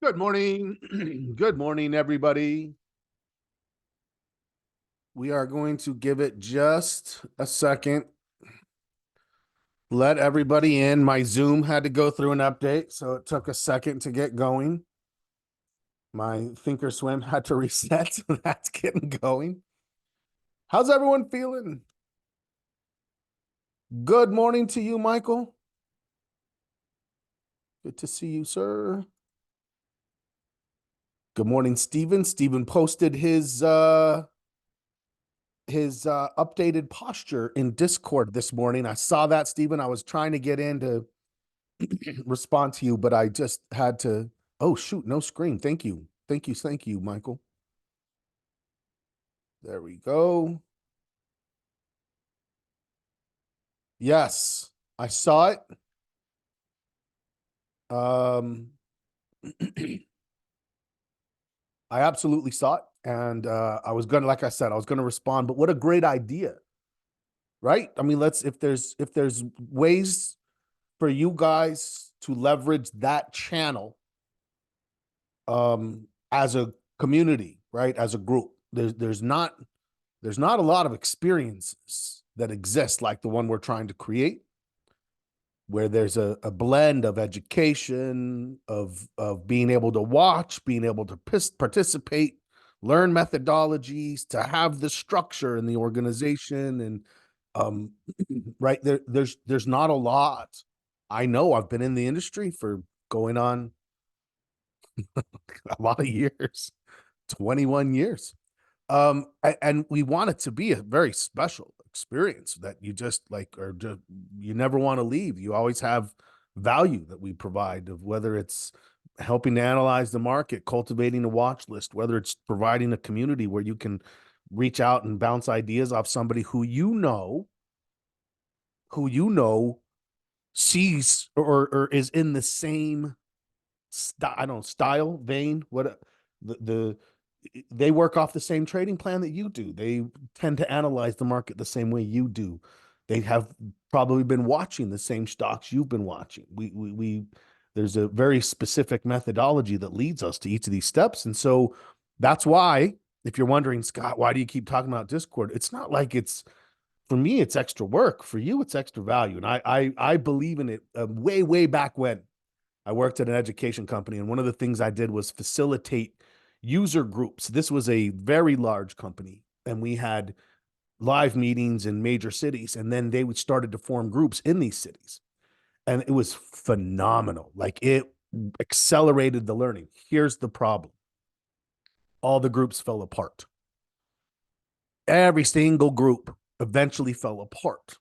Good morning. Good morning, everybody. We are going to give it just a second. Let everybody in. My Zoom had to go through an update, so it took a second to get going. My Thinkorswim had to reset, so that's getting going. How's everyone feeling? Good morning to you, Michael. Good to see you, sir. Good morning, Stephen. Stephen posted his updated posture in Discord this morning. I saw that, Stephen. I was trying to get in to respond to you, but I just had to. Oh, shoot, no screen. Thank you. Thank you. Thank you, Michael. There we go. Yes, I saw it. Um, I absolutely saw it. And I was gonna, like I said, I was gonna respond, but what a great idea, right? I mean, if there's ways for you guys to leverage that channel as a community, right? As a group. There's not a lot of experiences that exist like the one we're trying to create, where there's a blend of education, of being able to watch, being able to participate, learn methodologies, to have the structure in the organization, and um, right there's not a lot. I know I've been in the industry for going on a lot of years, 21 years. And we want it to be a very special experience that you just like, or just, you never want to leave. You always have value that we provide, of whether it's helping to analyze the market, cultivating a watch list, whether it's providing a community where you can reach out and bounce ideas off somebody who sees or is in the same I don't know, style, vein, what the they work off the same trading plan that you do. They tend to analyze the market the same way you do. They have probably been watching the same stocks you've been watching. We there's a very specific methodology that leads us to each of these steps. And so that's why, if you're wondering, Scott, why do you keep talking about Discord? It's not like it's, for me, it's extra work. For you, it's extra value. And I believe in it way back when I worked at an education company, and one of the things I did was facilitate user groups. This was a very large company, and we had live meetings in major cities, and then they would started to form groups in these cities, and it was phenomenal. Like, it accelerated the learning. Here's the problem: all the groups fell apart. Every single group eventually fell apart.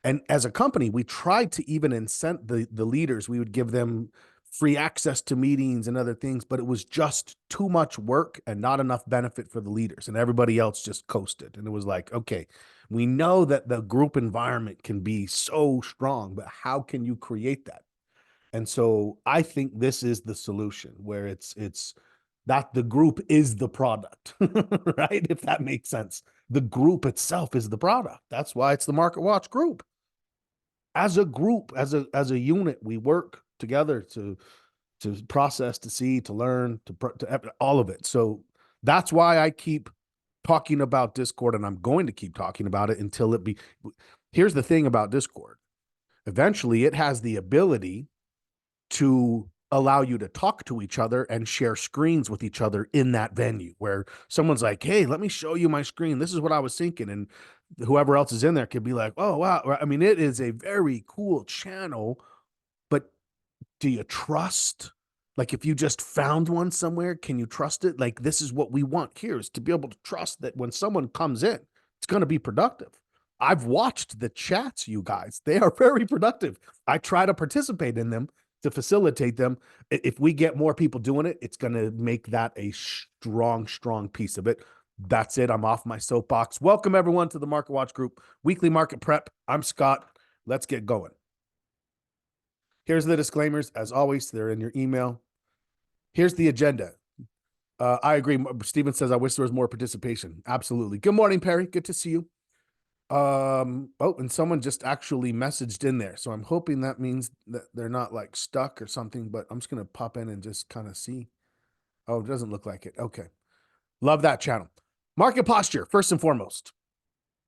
And as a company, we tried to even incent the leaders. We would give them free access to meetings and other things, but it was just too much work and not enough benefit for the leaders. And everybody else just coasted. And it was like, okay, we know that the group environment can be so strong, but how can you create that? And so I think this is the solution, where it's that the group is the product, right? If that makes sense. The group itself is the product. That's why it's the Market Watch group. As a group, as a unit, we work together to process, to see, to learn, to all of it. So that's why I keep talking about Discord, and I'm going to keep talking about it until it be. Here's the thing about Discord: eventually it has the ability to allow you to talk to each other and share screens with each other in that venue, where someone's like, hey, let me show you my screen, this is what I was thinking, and whoever else is in there could be like, oh wow. I mean, it is a very cool channel, but do you trust? Like, if you just found one somewhere, can you trust it? Like, this is what we want here, is to be able to trust that when someone comes in, it's going to be productive. I've watched the chats, you guys. They are very productive. I try to participate in them to facilitate them. If we get more people doing it, it's going to make that a strong piece of it. That's it. I'm off my soapbox. Welcome, everyone, to the Market Watch Group Weekly Market Prep. I'm Scott. Let's get going. Here's the disclaimers. As always, they're in your email. Here's the agenda. I agree. Steven says, I wish there was more participation. Absolutely. Good morning, Perry. Good to see you. Oh, and someone just actually messaged in there. So I'm hoping that means that they're not like stuck or something, but I'm just gonna pop in and just kind of see. Oh, it doesn't look like it. Okay. Love that channel. Market posture, first and foremost,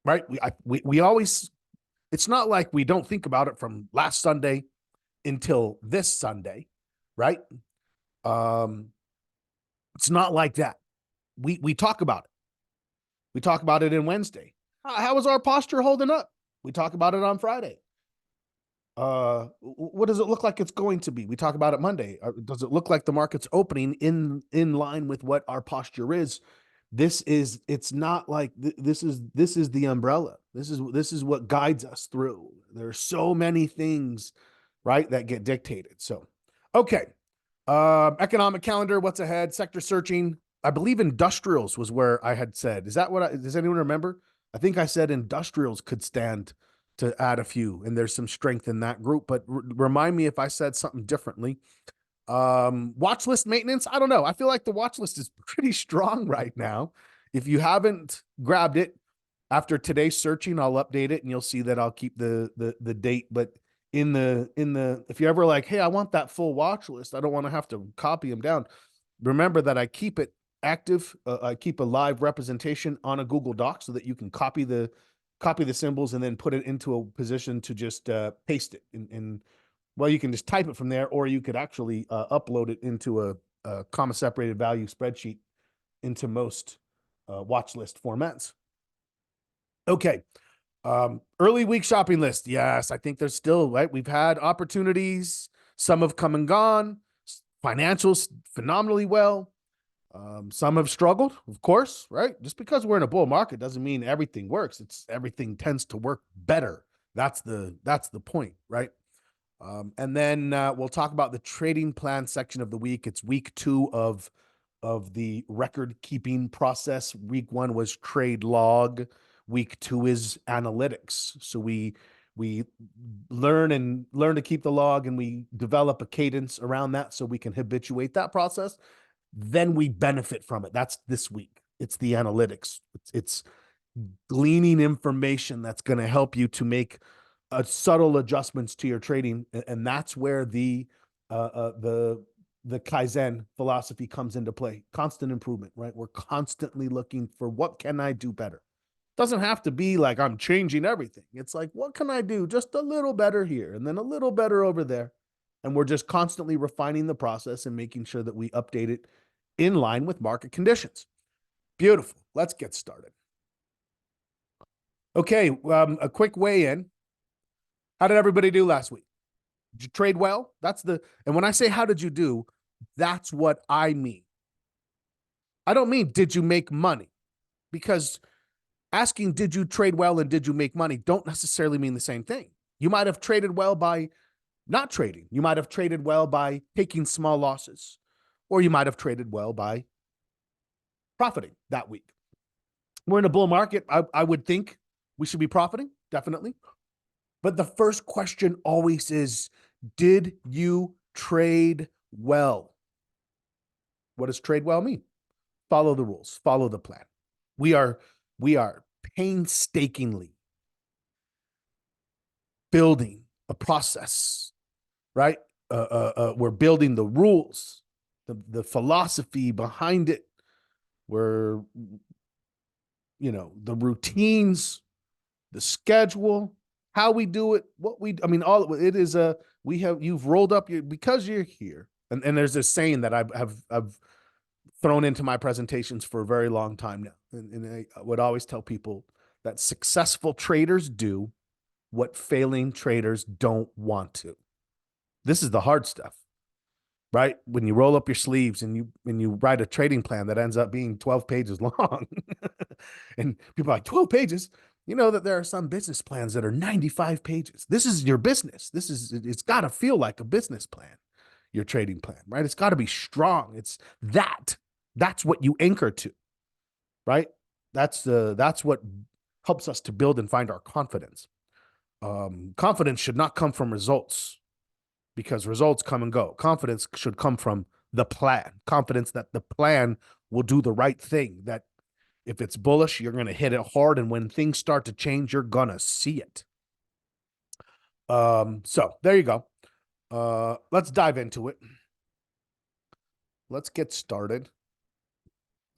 right? We always, it's not like we don't think about it from last Sunday until this Sunday, right? Um, it's not like that. We talk about it. We talk about it in Wednesday. How is our posture holding up? We talk about it on Friday. What does it look like it's going to be? We talk about it Monday. Does it look like the market's opening in line with what our posture is? It's not like this is the umbrella. This is what guides us through. There are so many things, right, that get dictated. So, okay. Economic calendar, what's ahead? Sector searching. I believe industrials was where I had said. Is that does anyone remember? I think I said industrials could stand to add a few, and there's some strength in that group. But remind me if I said something differently. Watch list maintenance. I don't know. I feel like the watch list is pretty strong right now. If you haven't grabbed it after today's searching, I'll update it and you'll see that I'll keep the date. But in the if you're ever like, hey, I want that full watch list, I don't want to have to copy them down. Remember that I keep it active. I keep a live representation on a Google Doc so that you can copy the symbols and then put it into a position to just paste it in well, you can just type it from there, or you could actually upload it into a comma separated value spreadsheet into most watch list formats. Okay. Early week shopping list. Yes, I think there's still, right? We've had opportunities. Some have come and gone. Financials phenomenally well. Some have struggled, of course, right? Just because we're in a bull market doesn't mean everything works. It's everything tends to work better. That's the point, right? And then we'll talk about the trading plan section of the week. It's week 2 of the record keeping process. Week 1 was trade log. Week 2 is analytics. So we learn to keep the log, and we develop a cadence around that so we can habituate that process. Then we benefit from it. That's this week. It's the analytics. It's gleaning information that's going to help you to make subtle adjustments to your trading, and that's where the Kaizen philosophy comes into play. Constant improvement, right? We're constantly looking for what can I do better. Doesn't have to be like I'm changing everything. It's like, what can I do just a little better here and then a little better over there? And we're just constantly refining the process and making sure that we update it in line with market conditions. Beautiful. Let's get started. Okay, a quick weigh in. How did everybody do last week? Did you trade well? And when I say how did you do, that's what I mean. I don't mean did you make money, because asking did you trade well and did you make money don't necessarily mean the same thing. You might have traded well by not trading. You might have traded well by taking small losses, or you might have traded well by profiting that week. We're in a bull market. I would think we should be profiting, definitely. But the first question always is, did you trade well? What does trade well mean? Follow the rules, follow the plan. We are painstakingly building a process, right? We're building the rules, the philosophy behind it. We're, the routines, the schedule, how we do it, all it is you've rolled up because you're here. And there's this saying that I've thrown into my presentations for a very long time now. And I would always tell people that successful traders do what failing traders don't want to. This is the hard stuff, right? When you roll up your sleeves and you write a trading plan that ends up being 12 pages long and people are like, 12 pages? You know that there are some business plans that are 95 pages. This is your business. It's got to feel like a business plan, your trading plan, right? It's got to be strong. That's what you anchor to, right? That's what helps us to build and find our confidence. Confidence should not come from results, because results come and go. Confidence should come from the plan. Confidence that the plan will do the right thing, that If it's bullish, you're going to hit it hard. And when things start to change, you're going to see it. So there you go. Let's dive into it. Let's get started.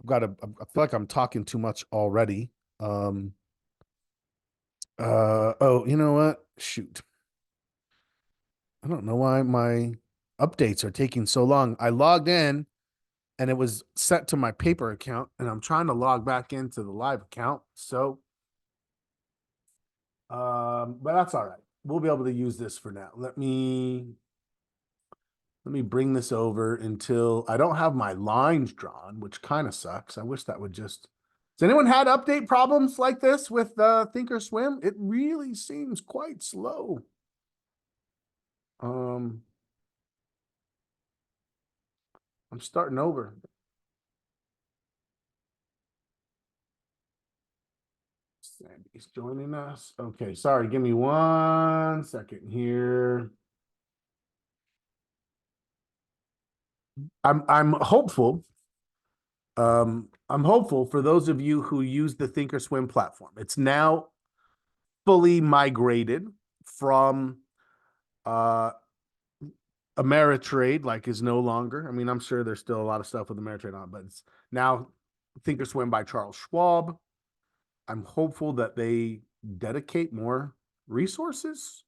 I feel like I'm talking too much already. Oh, you know what? Shoot. I don't know why my updates are taking so long. I logged in and it was set to my paper account, and I'm trying to log back into the live account. So, but that's all right. We'll be able to use this for now. Let me bring this over until I don't have my lines drawn, which kind of sucks. I wish that would just. Has anyone had update problems like this with Thinkorswim? It really seems quite slow. I'm starting over. Sandy's joining us. Okay, sorry. Give me 1 second here. I'm hopeful. I'm hopeful for those of you who use the Thinkorswim platform. It's now fully migrated from Ameritrade, like is no longer. I mean, I'm sure there's still a lot of stuff with Ameritrade on, but it's now Thinkorswim by Charles Schwab. I'm hopeful that they dedicate more resources.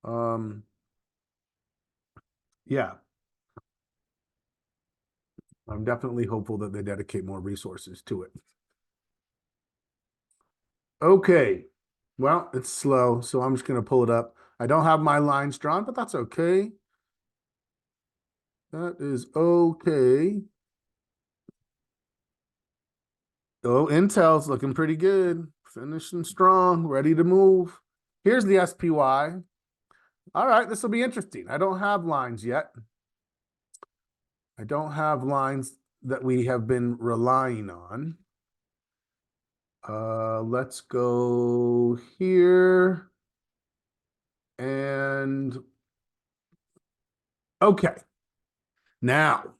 Yeah. I'm definitely hopeful that they dedicate more resources to it. Okay. Well, it's slow, so I'm just going to pull it up. I don't have my lines drawn, but that's okay. That is okay. Oh, Intel's looking pretty good. Finishing strong, ready to move. Here's the SPY. All right, this will be interesting. I don't have lines yet. I don't have lines that we have been relying on. Let's go here. And okay. Now,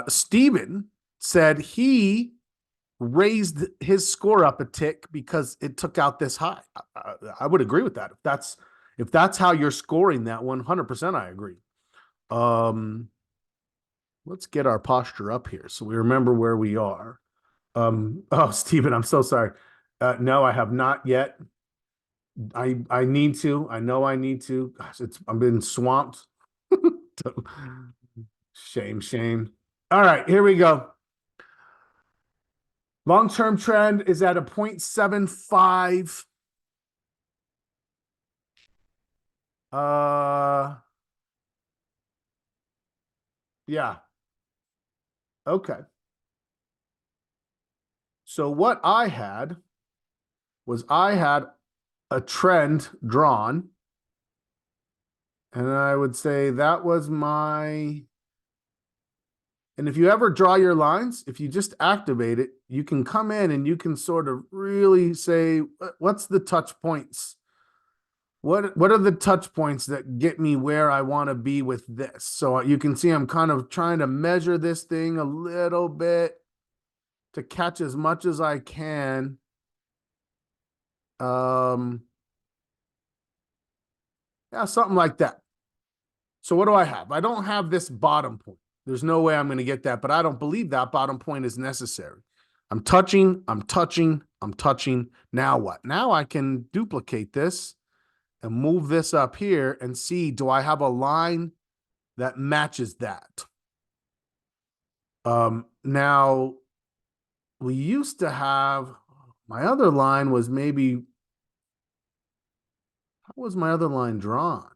Steven said he raised his score up a tick because it took out this high. I would agree with that. If that's how you're scoring that 100%, I agree. Let's get our posture up here so we remember where we are. Oh, Steven, I'm so sorry. No, I have not yet. I need to. I know I need to. Gosh, I've been swamped. Shame. All right, here we go. Long-term trend is at a 0.75. Yeah. Okay. So what I had was I had a trend drawn, and I would say that was my. And if you ever draw your lines, if you just activate it, you can come in and you can sort of really say, what's the touch points? What are the touch points that get me where I want to be with this? So you can see I'm kind of trying to measure this thing a little bit to catch as much as I can. Yeah, something like that. So what do I have? I don't have this bottom point. There's no way I'm going to get that, but I don't believe that bottom point is necessary. I'm touching. Now what? Now I can duplicate this and move this up here and see, do I have a line that matches that? Now we used to have, my other line was maybe, how was my other line drawn?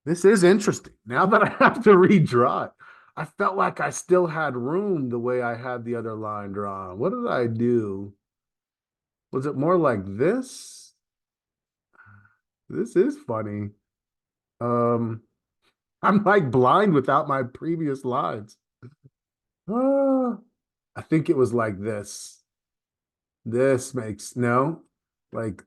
This is interesting. Now that I have to redraw it, I felt like I still had room the way I had the other line drawn. What did I do? Was it more like this? This is funny. Um, I'm like blind without my previous lines. I think it was like this. This makes no, like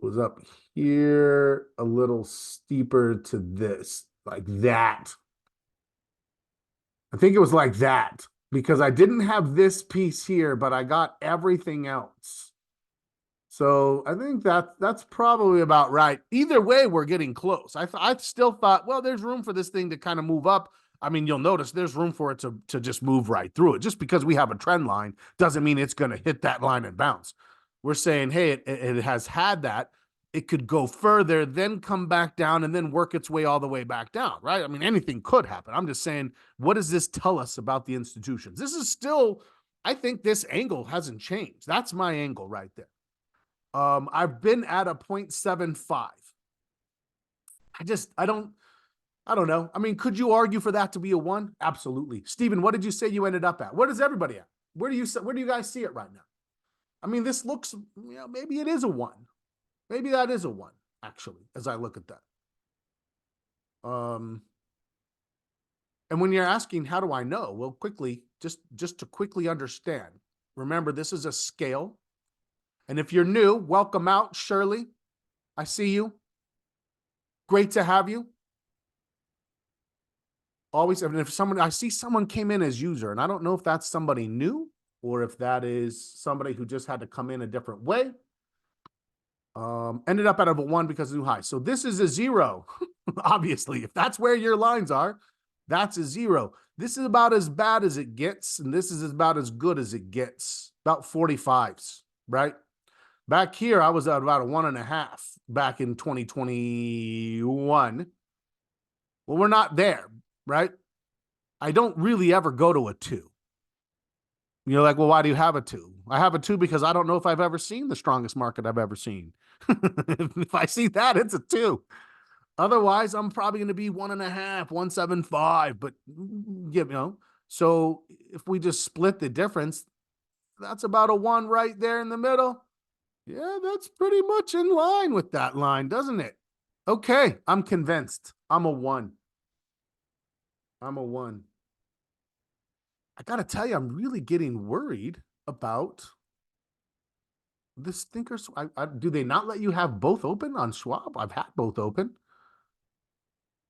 was up here a little steeper to this, like that. I think it was like that. because I didn't have this piece here, but I got everything else. So I think that's probably about right. Either way, we're getting close. I still thought, well, there's room for this thing to kind of move up. I mean, you'll notice there's room for it to just move right through it. Just because we have a trend line doesn't mean it's going to hit that line and bounce. We're saying, hey, it has had that. It could go further, then come back down, and then work its way all the way back down, right? I mean, anything could happen. I'm just saying, what does this tell us about the institutions? This is still, I think this angle hasn't changed. That's my angle right there. I've been at a 0.75. I don't know. I mean, could you argue for that to be a 1? Absolutely. Steven, what did you say you ended up at? What is everybody at? Where do you guys see it right now? I mean, this looks, maybe it is a 1. Maybe that is a 1, actually, as I look at that. And when you're asking, how do I know? Well, quickly, just to quickly understand, remember, this is a scale. And if you're new, welcome out, Shirley. I see you. Great to have you. Always, and if I see someone came in as user, and I don't know if that's somebody new or if that is somebody who just had to come in a different way. Ended up at a 1 because of new high. So this is a 0, obviously. If that's where your lines are, that's a 0. This is about as bad as it gets, and this is about as good as it gets. About 45s, right? Back here, I was at about a 1.5 back in 2021. Well, we're not there, right? I don't really ever go to a 2. You're like, well, why do you have a 2? I have a 2 because I don't know if I've ever seen the strongest market I've ever seen. If I see that, it's a 2. Otherwise, I'm probably going to be 1.5, 1.75. But so if we just split the difference, that's about a 1 right there in the middle. Yeah, that's pretty much in line with that line, doesn't it? Okay, I'm convinced. I'm a 1. I'm a 1. I got to tell you, I'm really getting worried about this thinkers. Do they not let you have both open on Schwab? I've had both open,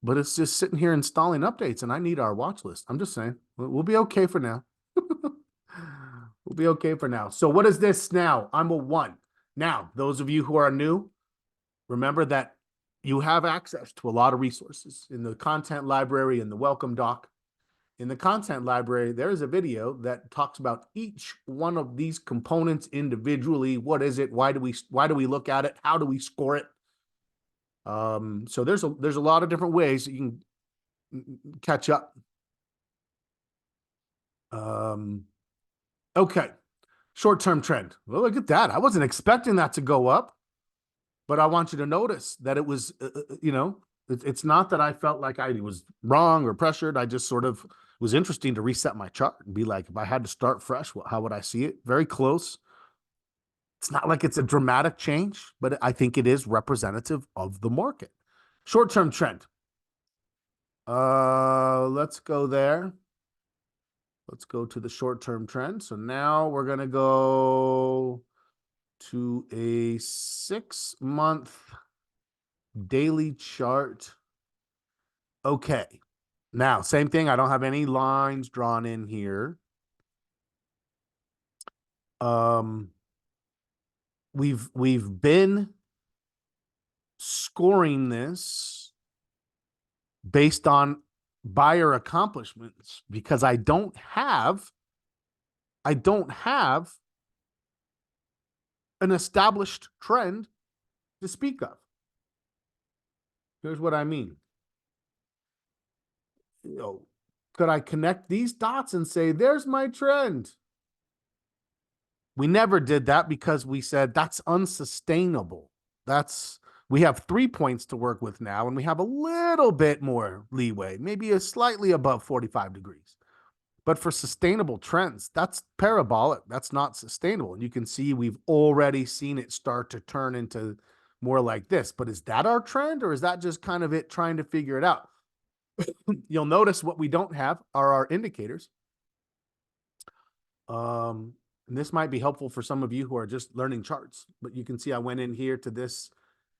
but it's just sitting here installing updates, and I need our watch list. I'm just saying, we'll be okay for now. We'll be okay for now. So what is this now? I'm a 1. Now, those of you who are new, remember that you have access to a lot of resources in the content library and the welcome doc. In the content library, there is a video that talks about each one of these components individually. What is it? Why do we look at it? How do we score it? So there's a lot of different ways that you can catch up. Okay. Short-term trend. Well, look at that. I wasn't expecting that to go up, but I want you to notice that it was, it's not that I felt like I was wrong or pressured. I just sort of was interesting to reset my chart and be like, if I had to start fresh, how would I see it? Very close. It's not like it's a dramatic change, but I think it is representative of the market. Short-term trend. Let's go there. Let's go to the short-term trend. So now we're going to go to a 6-month daily chart. Okay. Now, same thing. I don't have any lines drawn in here. We've been scoring this based on buyer accomplishments because I don't have an established trend to speak of. Here's what I mean. Could I connect these dots and say, there's my trend? We never did that because we said that's unsustainable. We have 3 points to work with now, and we have a little bit more leeway, maybe a slightly above 45 degrees. But for sustainable trends, that's parabolic. That's not sustainable. And you can see we've already seen it start to turn into more like this. But is that our trend, or is that just kind of it trying to figure it out? You'll notice what we don't have are our indicators. And this might be helpful for some of you who are just learning charts, but you can see I went in here to this,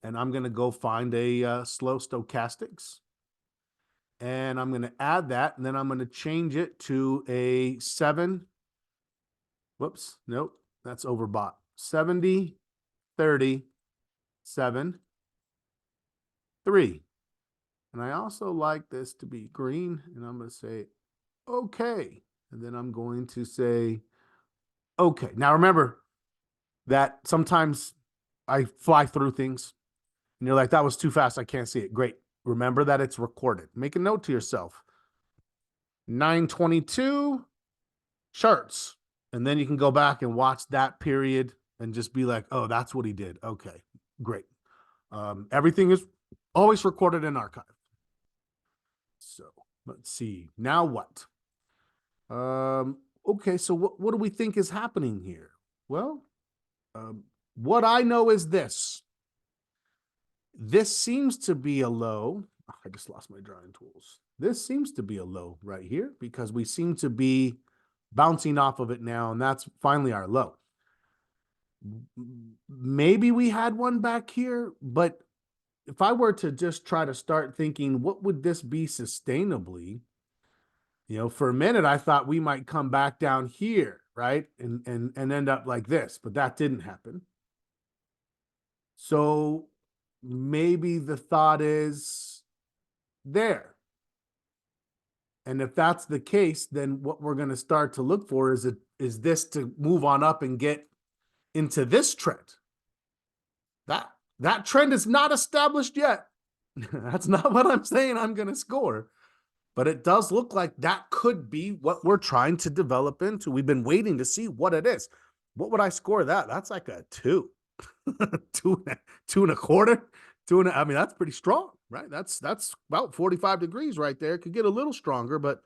and I'm going to go find a slow stochastics. And I'm going to add that, and then I'm going to change it to a 7. Whoops, nope, that's overbought. 70, 30, 7, 3. And I also like this to be green, and I'm going to say, okay. And then I'm going to say, okay. Now remember that sometimes I fly through things, and you're like, that was too fast. I can't see it. Great. Remember that it's recorded. Make a note to yourself. 922 charts. And then you can go back and watch that period and just be like, oh, that's what he did. Okay, great. Everything is always recorded in archive. So let's see. Now what? Okay, so what do we think is happening here? Well, what I know is this. This seems to be a low. I just lost my drawing tools. This seems to be a low right here because we seem to be bouncing off of it now, and that's finally our low. Maybe we had one back here, but if I were to just try to start thinking, what would this be sustainably? For a minute, I thought we might come back down here, right? And end up like this, but that didn't happen. So maybe the thought is there. And if that's the case, then what we're going to start to look for is this to move on up and get into this trend. That trend is not established yet. That's not what I'm saying I'm going to score. But it does look like that could be what we're trying to develop into. We've been waiting to see what it is. What would I score that? That's like a 2. 2.25. I mean, that's pretty strong, right? That's about 45 degrees right there. It could get a little stronger, but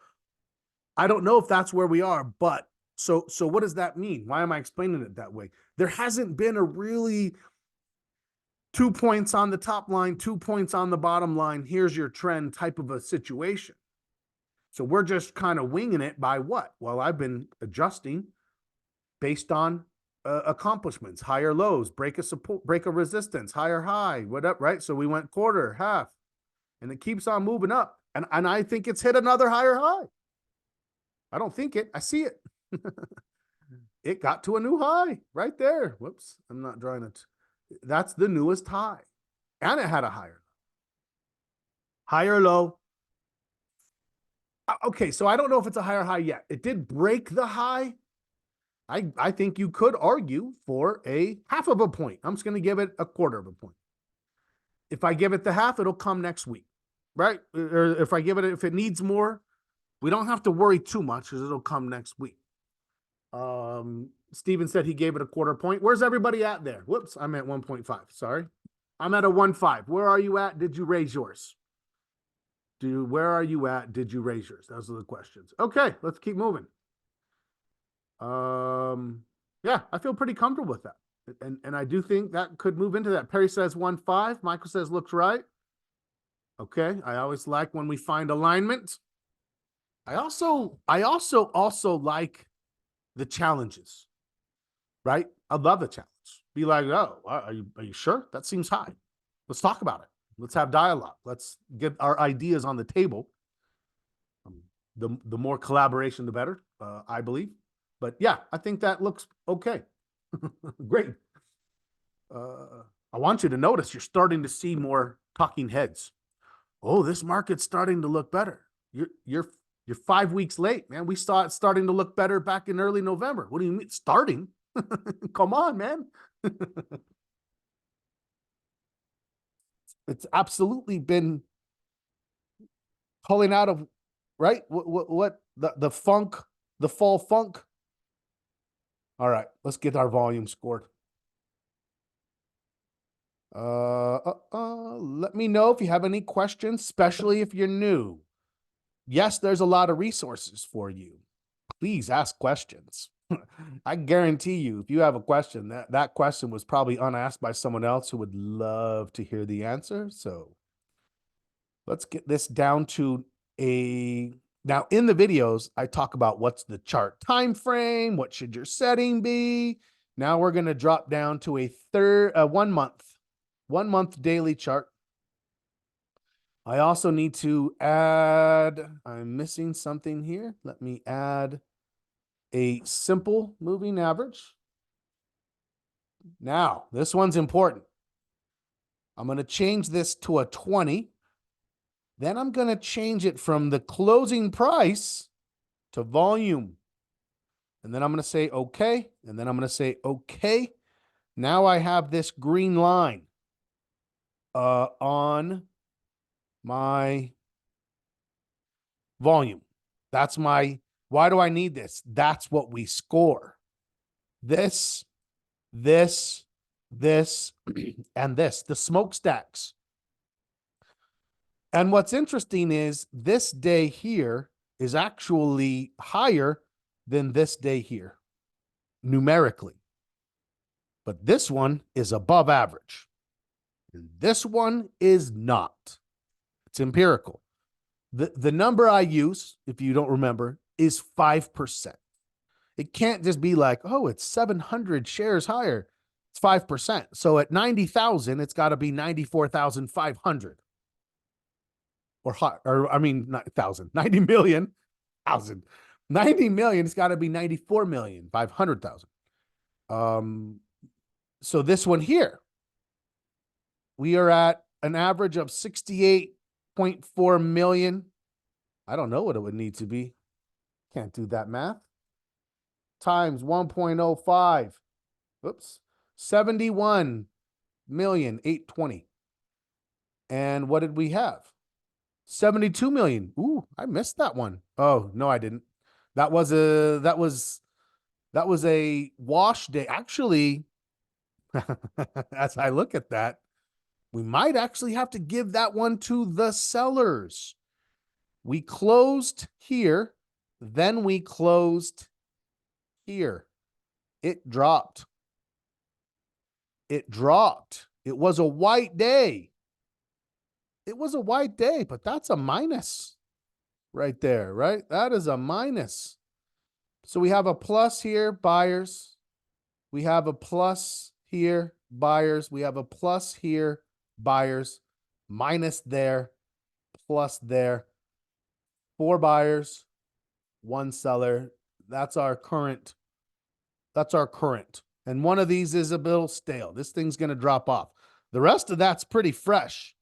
I don't know if that's where we are. But so what does that mean? Why am I explaining it that way? There hasn't been a really 2 points on the top line, 2 points on the bottom line, here's your trend type of a situation. So we're just kind of winging it by what? Well, I've been adjusting based on accomplishments, higher lows, break a support, break a resistance, higher high, whatever, right? So we went quarter, half, and it keeps on moving up. And I think it's hit another higher high. I don't think it, I see it. It got to a new high right there. Whoops, I'm not drawing it. That's the newest high. And it had a higher low. Okay, so I don't know if it's a higher high yet. It did break the high. I think you could argue for a half of a point. I'm just going to give it a quarter of a point. If I give it the half, it'll come next week, right? Or if it needs more, we don't have to worry too much because it'll come next week. Steven said he gave it a quarter point. Where's everybody at there? Whoops, I'm at 1.5. Sorry. I'm at a 1.5. Where are you at? Did you raise yours? Where are you at? Did you raise yours? Those are the questions. Okay, let's keep moving. Yeah, I feel pretty comfortable with that. And I do think that could move into that. Perry says 1.5. Michael says looks right. Okay, I always like when we find alignment. I also like the challenges, right? I love the challenge. Be like, oh, are you sure? That seems high. Let's talk about it. Let's have dialogue. Let's get our ideas on the table. The more collaboration, the better, I believe. But yeah, I think that looks okay. Great. I want you to notice you're starting to see more talking heads. Oh, this market's starting to look better. You're 5 weeks late, man. We saw it starting to look better back in early November. What do you mean starting? Come on, man. It's absolutely been pulling out of, right? What the funk, the fall funk. All right, let's get our volume scored. Let me know if you have any questions, especially if you're new. Yes, there's a lot of resources for you. Please ask questions. I guarantee you, if you have a question, that question was probably unasked by someone else who would love to hear the answer. So let's get this down to now in the videos, I talk about what's the chart time frame, what should your setting be. Now we're going to drop down to a 1 month daily chart. I also need to add, I'm missing something here. Let me add a simple moving average. Now, this one's important. I'm going to change this to a 20. Then I'm going to change it from the closing price to volume. And then I'm going to say okay. And then I'm going to say okay. Now I have this green line on my volume. That's my, why do I need this? That's what we score. This, this, and this, the smokestacks. And what's interesting is this day here is actually higher than this day here, numerically. But this one is above average. And this one is not. It's empirical. The number I use, if you don't remember, is 5%. It can't just be like, oh, it's 700 shares higher. It's 5%. So at 90,000, it's got to be 94,500. Or I mean, not 1,000, 90 million, 1,000. 90 million, it's got to be 94,500,000. So this one here, we are at an average of 68.4 million. I don't know what it would need to be. Can't do that math. Times 1.05. Oops. 71,820,000. And what did we have? 72 million. Ooh, I missed that one. Oh, no, I didn't. That was a wash day. Actually, as I look at that, we might actually have to give that one to the sellers. We closed here, then we closed here. It dropped. It dropped. It was a white day. It was a white day, but that's a minus right there, right? That is a minus. So we have a plus here, buyers. We have a plus here, buyers. We have a plus here, buyers. Minus there, plus there. 4 buyers, 1 seller. That's our current. That's our current. And one of these is a little stale. This thing's going to drop off. The rest of that's pretty fresh.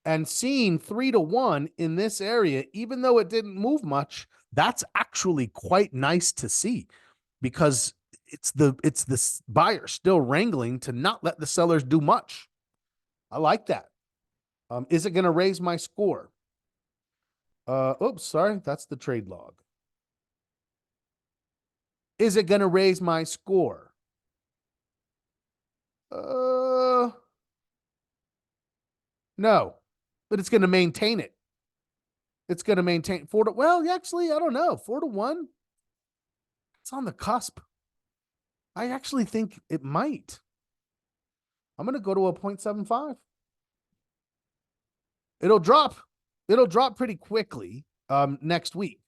And seeing 3-1 in this area, even though it didn't move much, that's actually quite nice to see, because it's the buyer still wrangling to not let the sellers do much. I like that. Is it going to raise my score? Oops, sorry, that's the trade log. Is it going to raise my score? No, but it's going to maintain it. It's going to maintain 4 to, well, actually, I don't know. 4-1. It's on the cusp. I actually think it might. I'm going to go to a 0.75. It'll drop. It'll drop pretty quickly next week.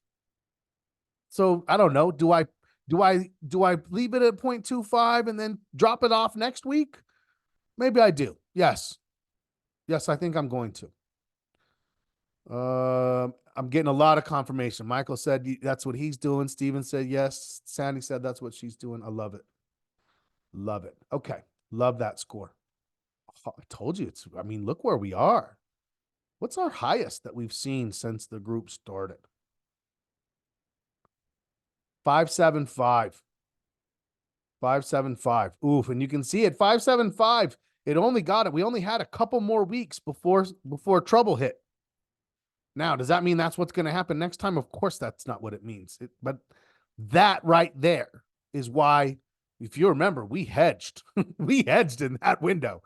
So I don't know. Do I leave it at 0.25 and then drop it off next week? Maybe I do. Yes. Yes, I think I'm going to. I'm getting a lot of confirmation. Michael said that's what he's doing. Steven said yes. Sandy said that's what she's doing. I love it. Love it. Okay. Love that score. Oh, I told you I mean, look where we are. What's our highest that we've seen since the group started? 575. 575. Oof. And you can see at 575, it only got it. We only had a couple more weeks before trouble hit. Now, does that mean that's what's going to happen next time? Of course, that's not what it means. But that right there is why, if you remember, we hedged. We hedged in that window.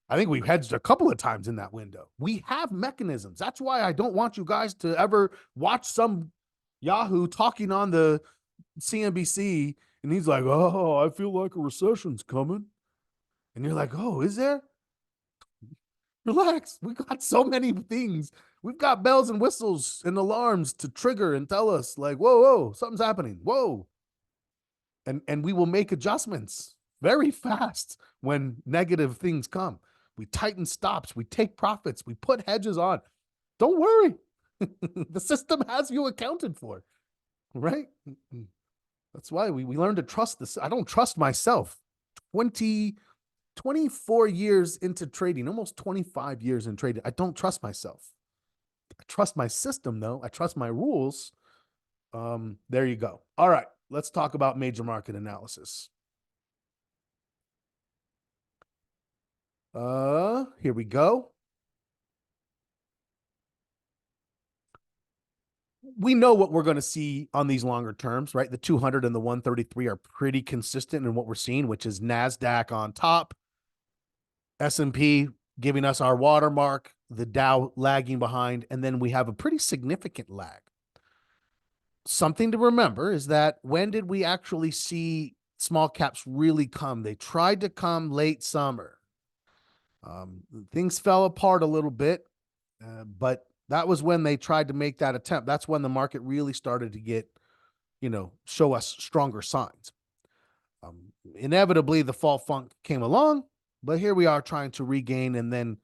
I think we've hedged a couple of times in that window. We have mechanisms. That's why I don't want you guys to ever watch some Yahoo talking on the CNBC and he's like, oh, I feel like a recession's coming. And you're like, oh, is there? Relax. We got so many things. We've got bells and whistles and alarms to trigger and tell us like, whoa, something's happening. Whoa. And we will make adjustments very fast when negative things come. We tighten stops. We take profits. We put hedges on. Don't worry. The system has you accounted for, right? That's why we learn to trust this. I don't trust myself. 24 years into trading, almost 25 years in trading. I don't trust myself. I trust my system, though. I trust my rules. There you go. All right, let's talk about major market analysis. Here we go. We know what we're going to see on these longer terms, right? The 200 and the 133 are pretty consistent in what we're seeing, which is NASDAQ on top, S&P giving us our watermark, the Dow lagging behind, and then we have a pretty significant lag. Something to remember is that when did we actually see small caps really come? They tried to come late summer. Things fell apart a little bit, but that was when they tried to make that attempt. That's when the market really started to get, show us stronger signs. Inevitably, the fall funk came along, but here we are trying to regain. And then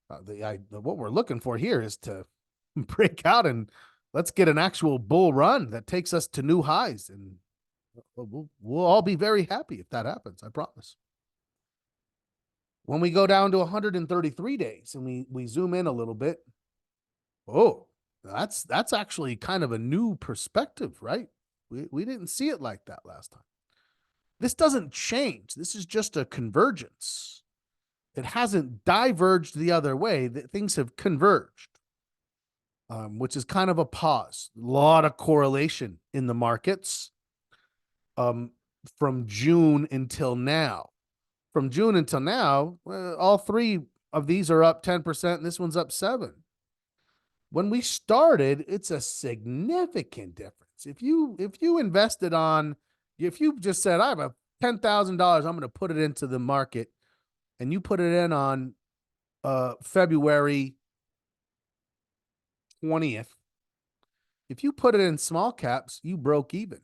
what we're looking for here is to break out and let's get an actual bull run that takes us to new highs. And we'll all be very happy if that happens, I promise. When we go down to 133 days and we zoom in a little bit, that's actually kind of a new perspective, right? We didn't see it like that last time. This doesn't change. This is just a convergence. It hasn't diverged the other way. Things have converged, which is kind of a pause. A lot of correlation in the markets from June until now. From June until now, all three of these are up 10%, and this one's up 7%. When we started, it's a significant difference. If you invested if you just said, I have a $10,000, I'm going to put it into the market, and you put it in on February 20th, if you put it in small caps, you broke even.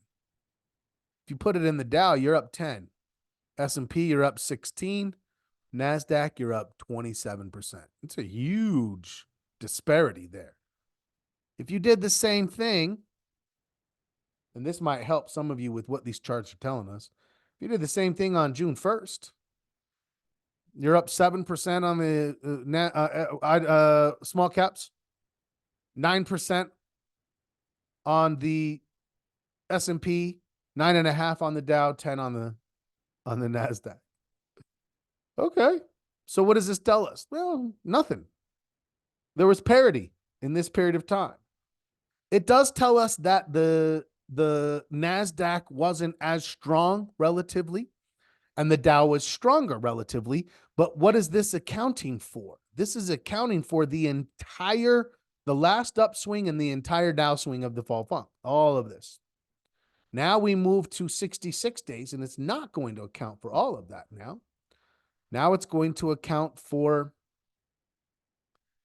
If you put it in the Dow, you're up 10. S&P, you're up 16. NASDAQ, you're up 27%. It's a huge disparity there. If you did the same thing, and this might help some of you with what these charts are telling us, if you did the same thing on June 1st, you're up 7% on the small caps, 9% on the S&P, 9.5% on the Dow, 10 on the NASDAQ. Okay. So what does this tell us? Well, nothing. There was parity in this period of time. It does tell us that the NASDAQ wasn't as strong relatively, and the Dow was stronger relatively. But what is this accounting for? This is accounting for the last upswing and the entire downswing of the fall funk, all of this. Now we move to 66 days, and it's not going to account for all of that now. Now it's going to account for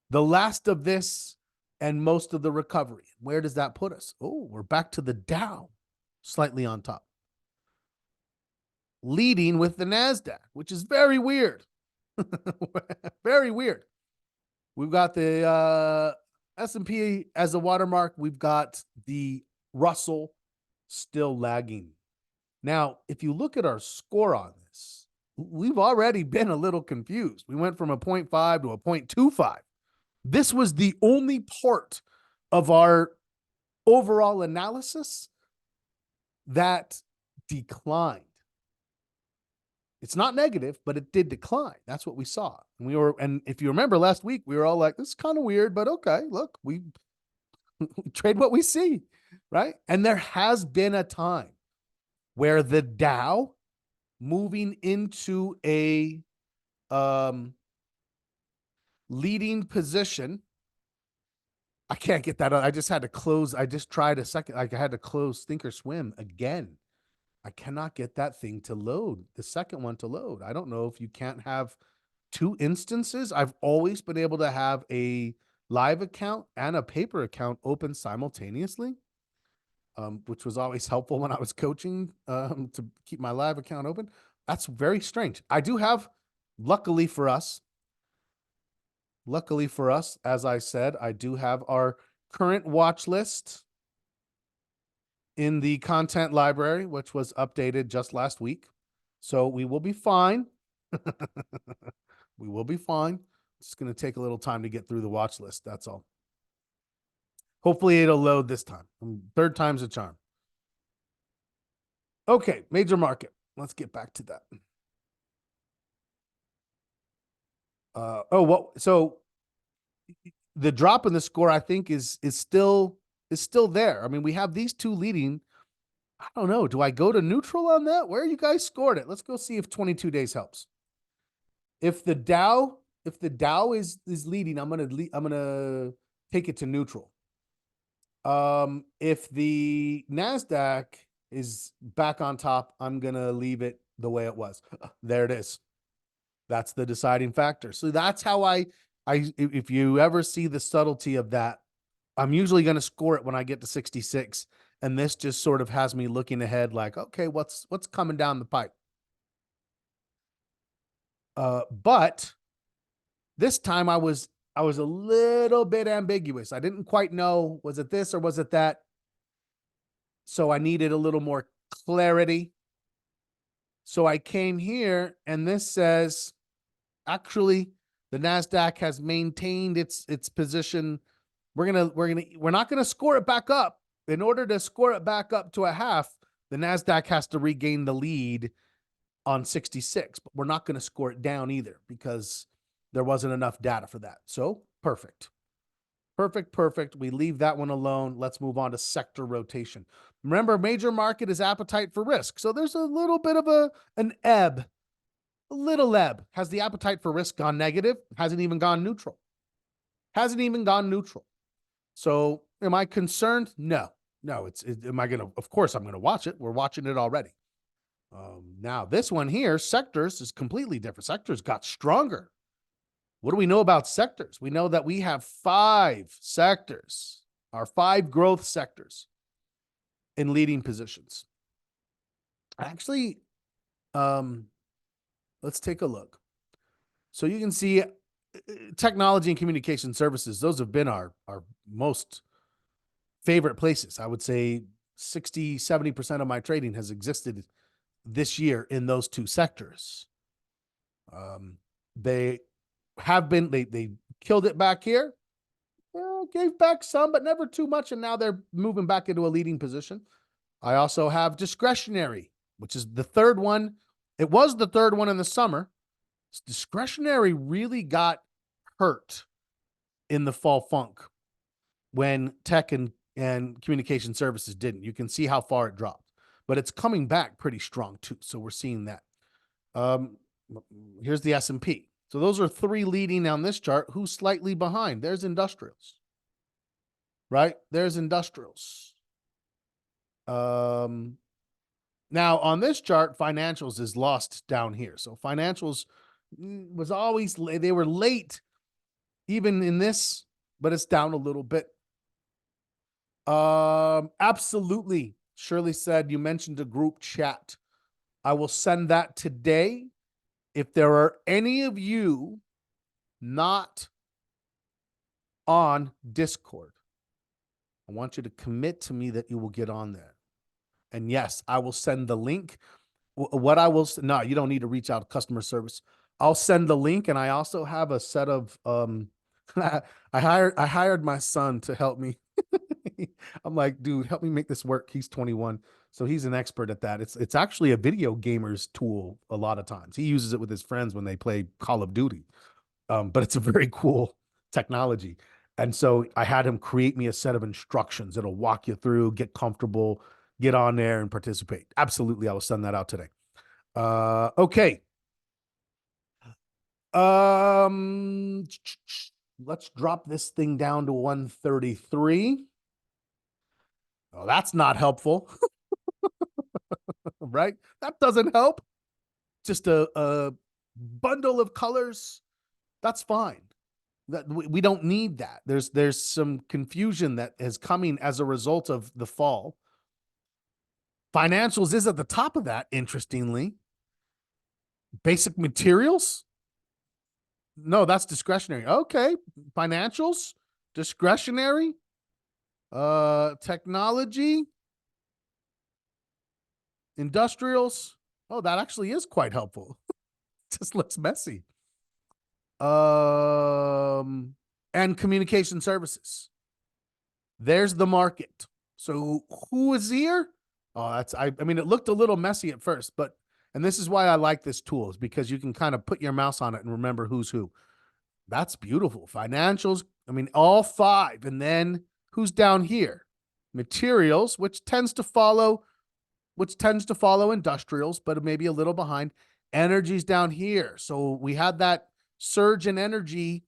the last of this and most of the recovery. Where does that put us? Oh, we're back to the Dow, slightly on top, leading with the NASDAQ, which is very weird. Very weird. We've got the S&P as a watermark. We've got the Russell still lagging. Now, if you look at our score on this, we've already been a little confused. We went from a 0.5 to a 0.25. This was the only part of our overall analysis that declined. It's not negative, but it did decline. That's what we saw. And if you remember last week, we were all like, this is kind of weird, but okay, look, we trade what we see, right? And there has been a time where the Dow moving into a leading position. I can't get that. I just had to close. I just tried a second. I had to close Thinkorswim again. I cannot get that thing to load, the second one to load. I don't know if you can't have two instances. I've always been able to have a live account and a paper account open simultaneously, which was always helpful when I was coaching to keep my live account open. That's very strange. I do have, luckily for us, luckily for us, as I said, I do have our current watch list in the content library, which was updated just last week. So we will be fine. We will be fine. It's going to take a little time to get through the watch list. That's all. Hopefully it'll load this time. Third time's a charm. Okay, major market. Let's get back to that. So the drop in the score, I think, is still there. I mean, we have these two leading. I don't know. Do I go to neutral on that? Where you guys scored it? Let's go see if 22 days helps. If the Dow is leading, I'm gonna take it to neutral. If the NASDAQ is back on top, I'm gonna leave it the way it was. There it is. That's the deciding factor. So that's how if you ever see the subtlety of that, I'm usually going to score it when I get to 66. And this just sort of has me looking ahead like, okay, what's coming down the pipe? But this time I was a little bit ambiguous. I didn't quite know, was it this or was it that? So I needed a little more clarity. So I came here and this says, actually, the NASDAQ has maintained its position. We're not gonna score it back up. In order to score it back up to a half, the NASDAQ has to regain the lead on 66, but we're not going to score it down either because there wasn't enough data for that. So perfect. We leave that one alone. Let's move on to sector rotation. Remember, major market is appetite for risk. So there's a little bit of an ebb, a little ebb. Has the appetite for risk gone negative? Hasn't even gone neutral. So am I concerned? No. Am I going to, of course I'm going to watch it. We're watching it already. Now this one here, sectors, is completely different. Sectors got stronger. What do we know about sectors? We know that we have 5 sectors, our 5 growth sectors in leading positions. Actually, let's take a look. So you can see technology and communication services. Those have been our most favorite places. I would say 60-70% of my trading has existed this year in those 2 sectors. They killed it back here, gave back some, but never too much. And now they're moving back into a leading position. I also have discretionary, which is the third one. It was the third one in the summer. Discretionary really got hurt in the fall funk when tech and communication services didn't. You can see how far it dropped, but it's coming back pretty strong too. So we're seeing that. Here's the S&P. So those are 3 leading on this chart. Who's slightly behind? There's industrials, right? There's industrials. Now on this chart, financials is lost down here. So financials was always, they were late even in this, but it's down a little bit. Absolutely. Shirley said, you mentioned a group chat. I will send that today. If there are any of you not on Discord, I want you to commit to me that you will get on there. And yes, I will send the link. No, you don't need to reach out to customer service. I'll send the link. And I also have a set of, I hired my son to help me. I'm like, dude, help me make this work. He's 21. So he's an expert at that. It's actually a video gamer's tool a lot of times. He uses it with his friends when they play Call of Duty. But it's a very cool technology. And so I had him create me a set of instructions. It'll walk you through, get comfortable, get on there and participate. Absolutely. I will send that out today. Okay. Let's drop this thing down to 133. Oh, that's not helpful. Right? That doesn't help. Just a bundle of colors. That's fine. That we don't need that. There's some confusion that is coming as a result of the fall. Financials is at the top of that, interestingly. Basic materials, No, that's discretionary. Okay. Financials, discretionary, technology, industrials. Oh, that actually is quite helpful. Just looks messy. Um, and communication services. There's the market. So who is here? Oh, I mean, it looked a little messy at first, but and this is why I like this tool, is because you can kind of put your mouse on it and remember who's who. That's beautiful. Financials, I mean, all five. And then who's down here? Materials, which tends to follow industrials, but maybe a little behind. Energy's down here. So we had that surge in energy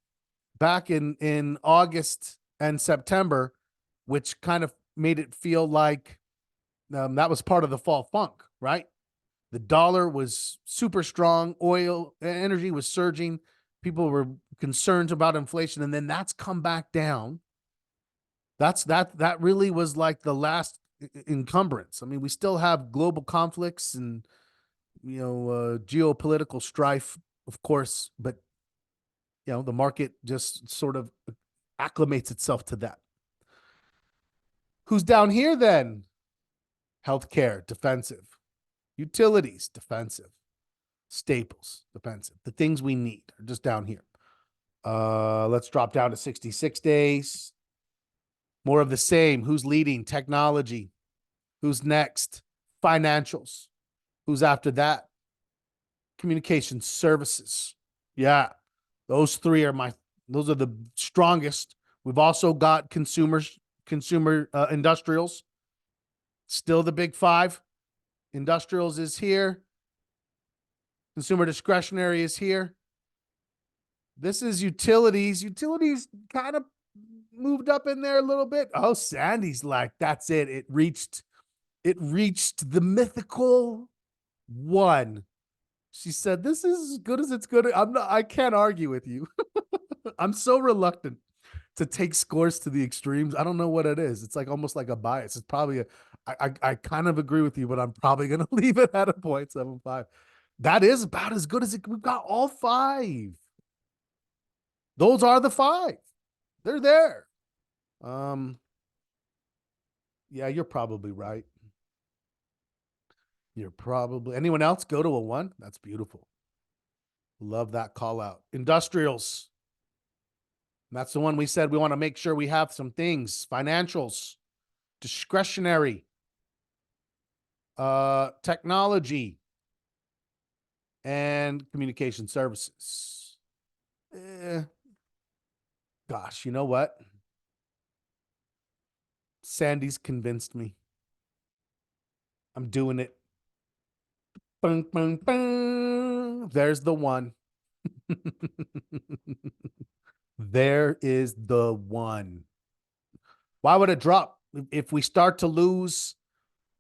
back in August and September, which kind of made it feel like that was part of the fall funk, right? The dollar was super strong, oil energy was surging, people were concerned about inflation, and then that's come back down. That really was like the last encumbrance. I mean, we still have global conflicts and geopolitical strife, of course, but the market just sort of acclimates itself to that. Who's down here then? Healthcare, defensive. Utilities, defensive. Staples, defensive. The things we need are just down here. Let's drop down to 66 days. More of the same. Who's leading? Technology. Who's next? Financials. Who's after that? Communication services. Yeah. Those three are those are the strongest. We've also got consumer industrials. Still the big five. Industrials is here. Consumer discretionary is here. This is utilities. Utilities kind of moved up in there a little bit. Oh, Sandy's like, that's it. It reached the mythical one. She said, this is as good as it's good. I can't argue with you. I'm so reluctant to take scores to the extremes. I don't know what it is. It's like almost like a bias. It's probably I kind of agree with you, but I'm probably going to leave it at a 0.75. That is about as good as it. We've got all five. Those are the five. They're there. Yeah, you're probably right. You're probably anyone else go to a 1? That's beautiful. Love that call out. Industrials. That's the one we said we want to make sure we have some things. Financials, discretionary, technology, and communication services. Gosh, you know what? Sandy's convinced me. I'm doing it. Bung, bung, bung. There's the one. There is the one. Why would it drop? If we start to lose,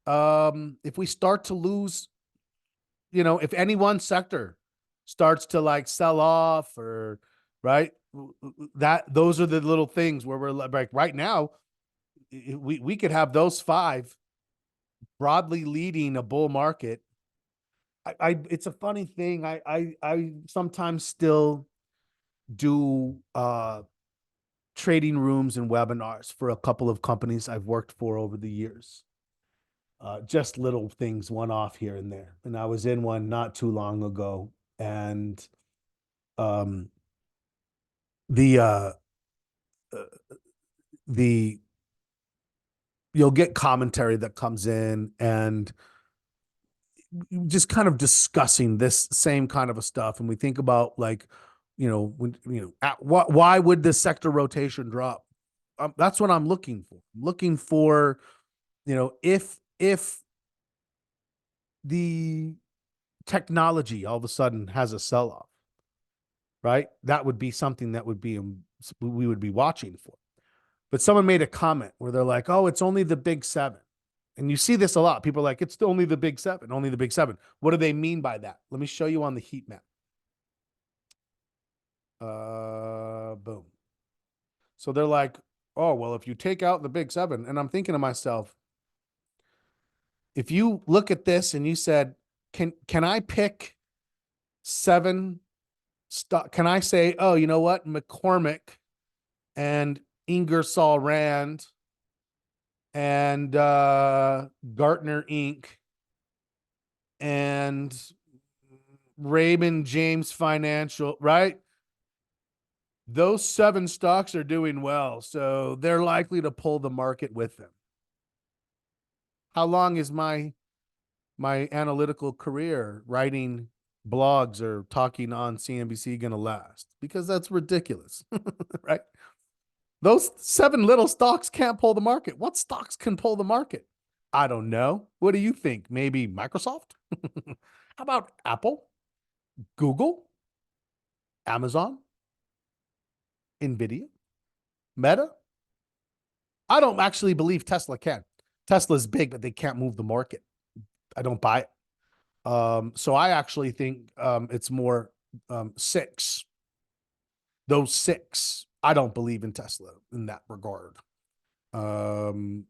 if we start to lose, if any one sector starts to like sell off or right, those are the little things where we're like right now, we could have those five broadly leading a bull market. It's a funny thing. I sometimes still do trading rooms and webinars for a couple of companies I've worked for over the years. Just little things, one off here and there. And I was in one not too long ago, and um, the uh, uh, the you'll get commentary that comes in and just kind of discussing this same kind of a stuff. And we think about like, why would this sector rotation drop? That's what I'm looking for. I'm looking for, if the technology all of a sudden has a sell off, right? That would be something that we would be watching for. But someone made a comment where they're like, "Oh, it's only the big seven." And you see this a lot. People are like, "It's only the big seven, only the big seven." What do they mean by that? Let me show you on the heat map. Boom. So they're like, "Oh, well, if you take out the big seven," and I'm thinking to myself, if you look at this and you said, can I pick 7 stock. Can I say, oh, you know what? McCormick and Ingersoll Rand and Gartner Inc. and Raymond James Financial, right? Those 7 stocks are doing well, so they're likely to pull the market with them. How long is my analytical career writing blogs or talking on CNBC going to last? Because that's ridiculous, right? Those 7 little stocks can't pull the market. What stocks can pull the market? I don't know. What do you think? Maybe Microsoft? How about Apple, Google, Amazon, Nvidia, Meta? I don't actually believe Tesla can. Tesla's big, but they can't move the market. I don't buy it. So I actually think it's more 6. Those 6. I don't believe in Tesla in that regard. But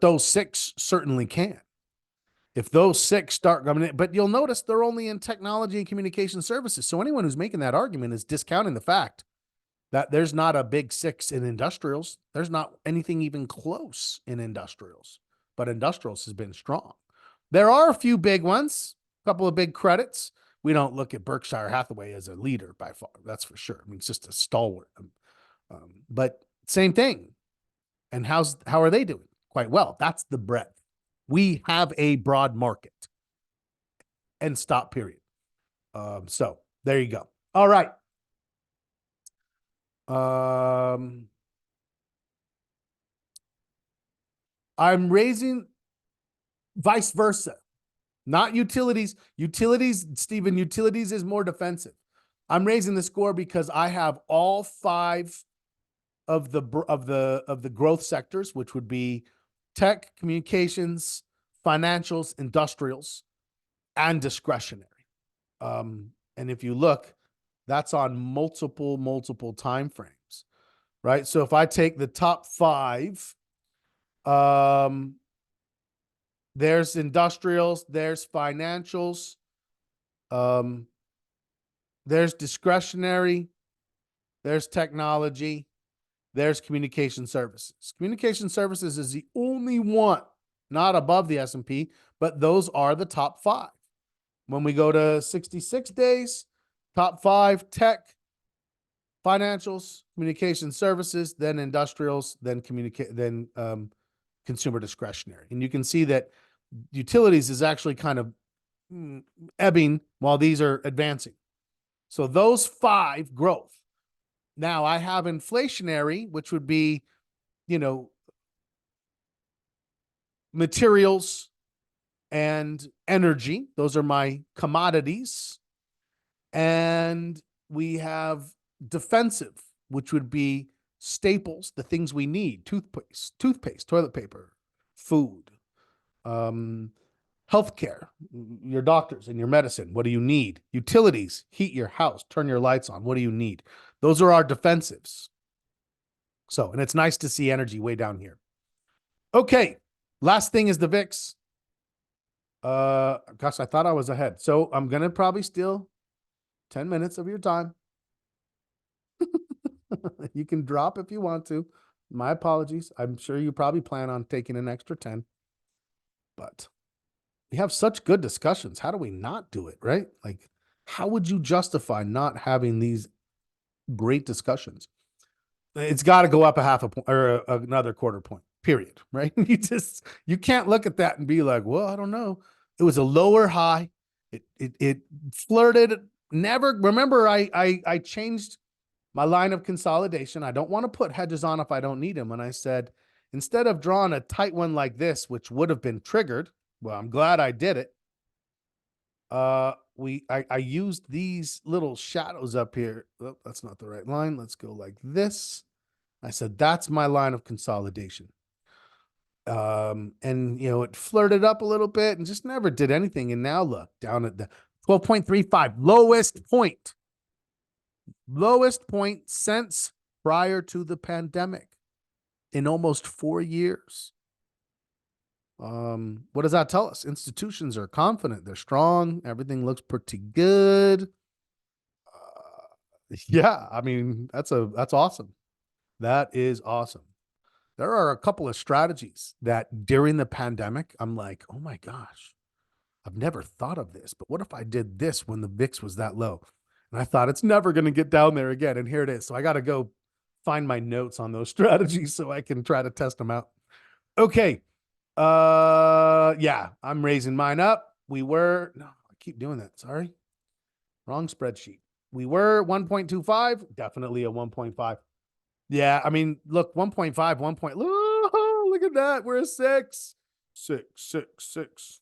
those 6 certainly can. If those 6 start coming in, but you'll notice they're only in technology and communication services. So anyone who's making that argument is discounting the fact that there's not a big 6 in industrials. There's not anything even close in industrials, but industrials has been strong. There are a few big ones, a couple of big credits. We don't look at Berkshire Hathaway as a leader by far. That's for sure. I mean, it's just a stalwart. But same thing. And how are they doing? Quite well. That's the breadth. We have a broad market. And stop, period. So there you go. All right. I'm raising vice versa, not utilities. Utilities, Stephen, utilities is more defensive. I'm raising the score because I have all 5 of the growth sectors, which would be tech, communications, financials, industrials, and discretionary. And if you look, that's on multiple time frames, right? So if I take the top 5, there's industrials, there's financials, there's discretionary, there's technology, there's communication services. Communication services is the only one not above the S&P, but those are the top 5. When we go to 66 days, top 5, tech, financials, communication services, then industrials, then consumer discretionary. And you can see that utilities is actually kind of ebbing while these are advancing. So those 5 growth. Now I have inflationary, which would be, materials and energy. Those are my commodities. And we have defensive, which would be staples, the things we need: toothpaste, toilet paper, food, healthcare, your doctors and your medicine. What do you need? Utilities, heat your house, turn your lights on. What do you need? Those are our defensives. So, and it's nice to see energy way down here. Okay. Last thing is the VIX. Gosh, I thought I was ahead. So I'm going to probably steal 10 minutes of your time. You can drop if you want to. My apologies. I'm sure you probably plan on taking an extra 10. But we have such good discussions. How do we not do it, right? Like, how would you justify not having these great discussions? It's got to go up a half a point or another quarter point, period, right? You can't look at that and be like, well, I don't know. It was a lower high. It flirted. Never remember. I changed my line of consolidation. I don't want to put hedges on if I don't need them. And I said, instead of drawing a tight one like this, which would have been triggered, well, I'm glad I did it. I used these little shadows up here. Oh, that's not the right line. Let's go like this. I said, that's my line of consolidation. And it flirted up a little bit and just never did anything. And now look, down at the 12.35, lowest point since prior to the pandemic in almost 4 years. What does that tell us? Institutions are confident. They're strong. Everything looks pretty good. Yeah, I mean, that's awesome. That is awesome. There are a couple of strategies that during the pandemic, I'm like, oh my gosh, I've never thought of this, but what if I did this when the VIX was that low? And I thought it's never going to get down there again. And here it is. So I got to go find my notes on those strategies so I can try to test them out. Okay. Yeah, I'm raising mine up. No, I keep doing that. Sorry. Wrong spreadsheet. We were 1.25, definitely a 1.5. Yeah, I mean, look, 1.5, 1 point. Oh, look at that. We're a 6. 6, 6, 6.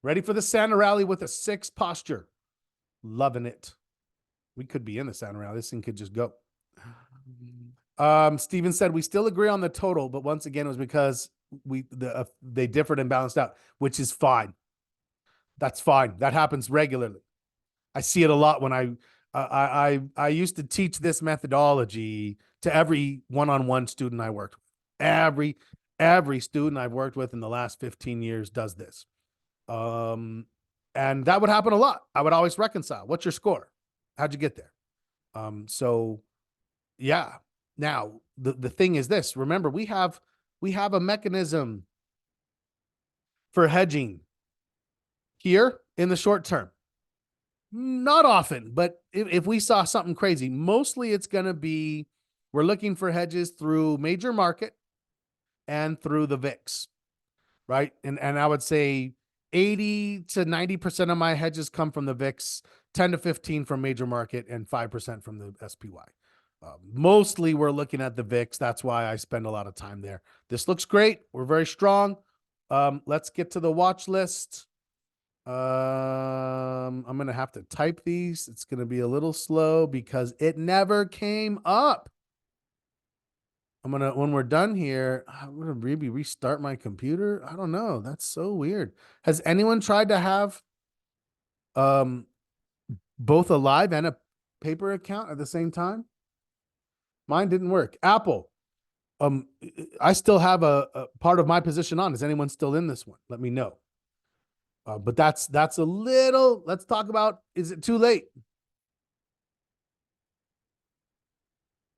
Ready for the Santa rally with a 6 posture. Loving it. We could be in the Santa rally. This thing could just go. Steven said we still agree on the total, but once again, it was because they differed and balanced out, which is fine. That's fine. That happens regularly. I see it a lot when I used to teach this methodology to every one-on-one student I worked with. Every student I've worked with in the last 15 years does this. And that would happen a lot. I would always reconcile. What's your score? How'd you get there? So yeah. Now the thing is this, remember, we have a mechanism for hedging here in the short term. Not often, but if we saw something crazy, mostly it's going to be we're looking for hedges through major market and through the VIX, right? And I would say 80 to 90% of my hedges come from the VIX, 10 to 15 from major market, and 5% from the SPY. Mostly we're looking at the VIX. That's why I spend a lot of time there. This looks great. We're very strong. Let's get to the watch list. I'm going to have to type these. It's going to be a little slow because it never came up. When we're done here, I'm going to maybe restart my computer. I don't know. That's so weird. Has anyone tried to have both a live and a paper account at the same time? Mine didn't work. Apple. I still have a part of my position on. Is anyone still in this one? Let me know. But that's a little, let's talk about, is it too late?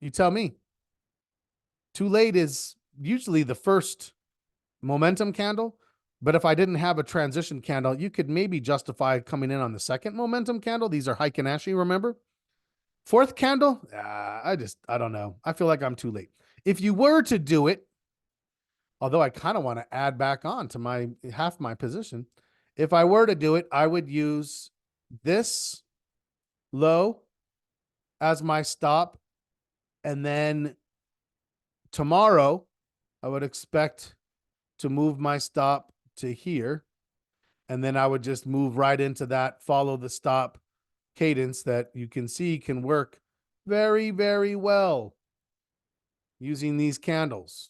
You tell me. Too late is usually the first momentum candle. But if I didn't have a transition candle, you could maybe justify coming in on the second momentum candle. These are Heiken Ashi, remember? Fourth candle, I don't know. I feel like I'm too late. If you were to do it, although I kind of want to add back on to my half my position, if I were to do it, I would use this low as my stop. And then tomorrow, I would expect to move my stop to here. And then I would just move right into that, follow the stop cadence that you can see can work very, very well using these candles.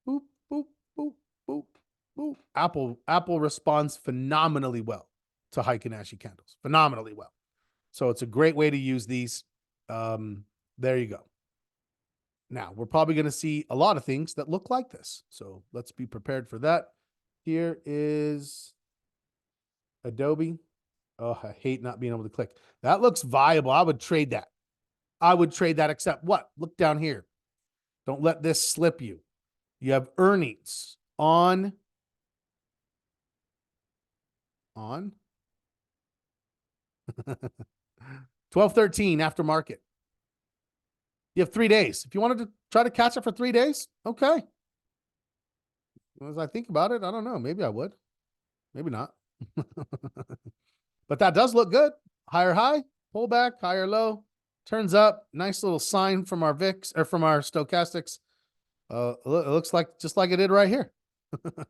Boop, boop, boop, boop, boop. Apple responds phenomenally well to Heiken Ashi candles. Phenomenally well. So it's a great way to use these. There you go. Now, we're probably going to see a lot of things that look like this. So let's be prepared for that. Here is Adobe. Oh, I hate not being able to click. That looks viable. I would trade that. Except what? Look down here. Don't let this slip you. You have earnings on 12/13 after market. You have 3 days. If you wanted to try to catch it for 3 days, okay. As I think about it, I don't know. Maybe I would. Maybe not. But that does look good. Higher high, pull back, higher low, turns up. Nice little sign from our VIX or from our stochastics. It looks like just like it did right here,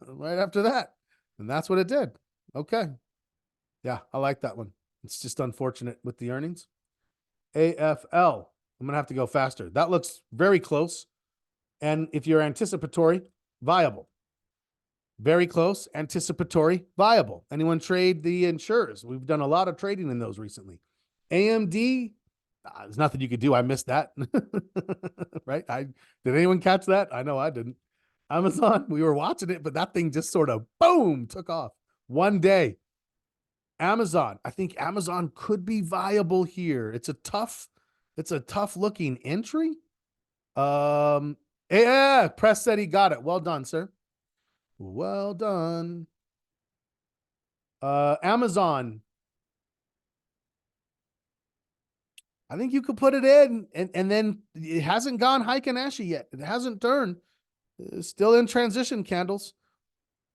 right after that. And that's what it did. Okay. Yeah, I like that one. It's just unfortunate with the earnings. AFL. I'm going to have to go faster. That looks very close. And if you're anticipatory, viable. Very close, anticipatory, viable. Anyone trade the insurers? We've done a lot of trading in those recently. AMD, there's nothing you could do. I missed that. Right? Did anyone catch that? I know I didn't. Amazon, we were watching it, but that thing just sort of boom, took off. One day. Amazon, I think Amazon could be viable here. It's a tough It's a tough looking entry. Um, yeah, Press said he got it. Well done, sir. Well done. Amazon. I think you could put it in, and then it hasn't gone Heiken Ashi yet. It hasn't turned. It's still in transition candles.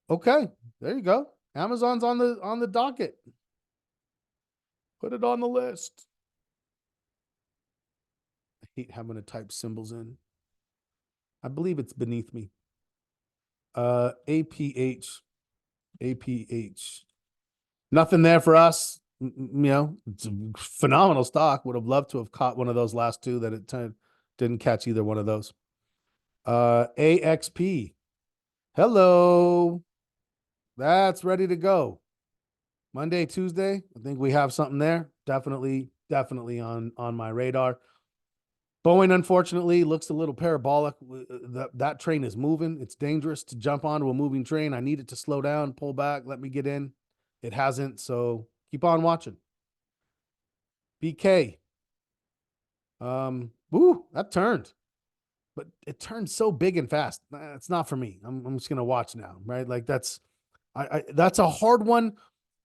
Okay, there you go. Amazon's on the docket. Put it on the list. I hate having to type symbols in. I believe it's beneath me. APH. APH. Nothing there for us. You know, it's a phenomenal stock. Would have loved to have caught one of those last two that it didn't catch either one of those. AXP. Hello. That's ready to go. Monday, Tuesday. I think we have something there. Definitely on my radar. Boeing, unfortunately, looks a little parabolic. That train is moving. It's dangerous to jump onto a moving train. I need it to slow down, pull back, let me get in. It hasn't, so keep on watching. BK. That turned. But it turned so big and fast. It's not for me. I'm just gonna watch now, right? Like that's that's a hard one.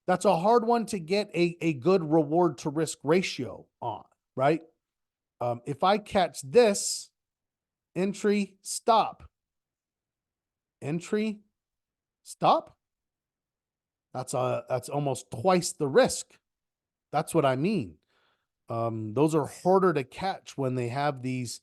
That's a hard one to get a good reward to risk ratio on, right? If I catch this, entry, stop. Entry, stop. That's almost twice the risk. That's what I mean. Those are harder to catch when they have these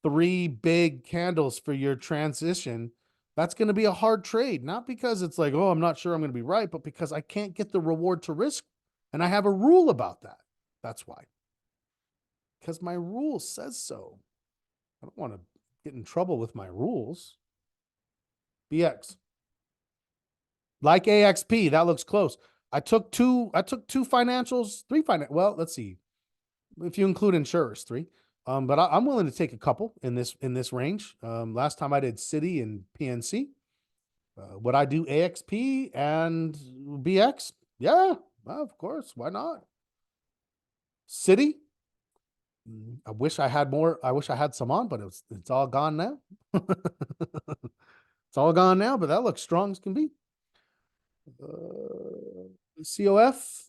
three big candles for your transition. That's going to be a hard trade, not because it's like, oh, I'm not sure I'm going to be right, but because I can't get the reward to risk. And I have a rule about that. That's why. Because my rule says so. I don't want to get in trouble with my rules. BX. Like AXP, that looks close. I took two financials, three financial. Well, let's see. If you include insurers, three. But I'm willing to take a couple in this range. Last time I did City and PNC. Would I do AXP and BX? Yeah, well, of course. Why not? City. I wish I had more. I wish I had some on, but it's all gone now. It's all gone now, but that looks strong as can be. COF.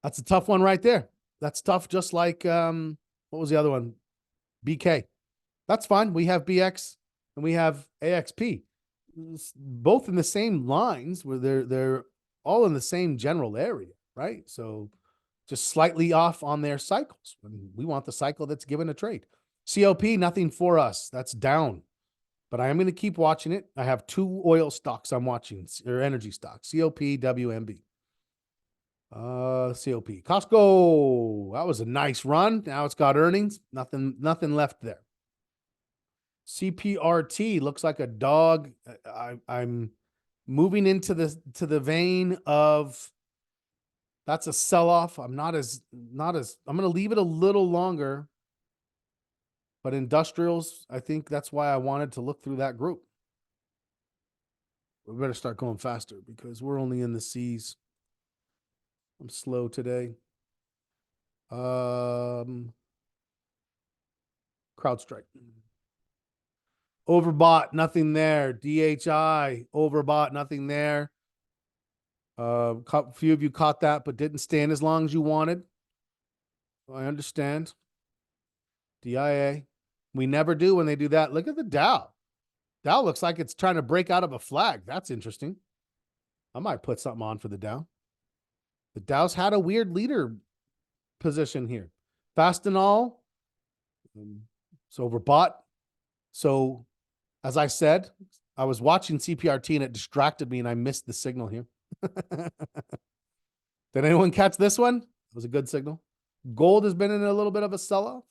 That's a tough one right there. That's tough. Just like what was the other one? BK. That's fine. We have BX and we have AXP, both in the same lines where they're all in the same general area, right? So just slightly off on their cycles. We want the cycle that's given a trade. COP, nothing for us. That's down. But I am going to keep watching it. I have two oil stocks I'm watching, or energy stocks, COP, WMB. COP. Costco. That was a nice run. Now it's got earnings. Nothing left there. CPRT looks like a dog. I'm moving into the vein of that's a sell-off. I'm not as I'm gonna leave it a little longer. But industrials, I think that's why I wanted to look through that group. We better start going faster because we're only in the C's. I'm slow today. CrowdStrike. Overbought, nothing there. DHI, overbought, nothing there. A few of you caught that, but didn't stand as long as you wanted. I understand. DIA. We never do when they do that. Look at the Dow. Dow looks like it's trying to break out of a flag. That's interesting. I might put something on for the Dow. The Dow's had a weird leader position here. Fastenal, it's overbought. So, as I said, I was watching CPRT and it distracted me and I missed the signal here. Did anyone catch this one? It was a good signal. Gold has been in a little bit of a sell-off.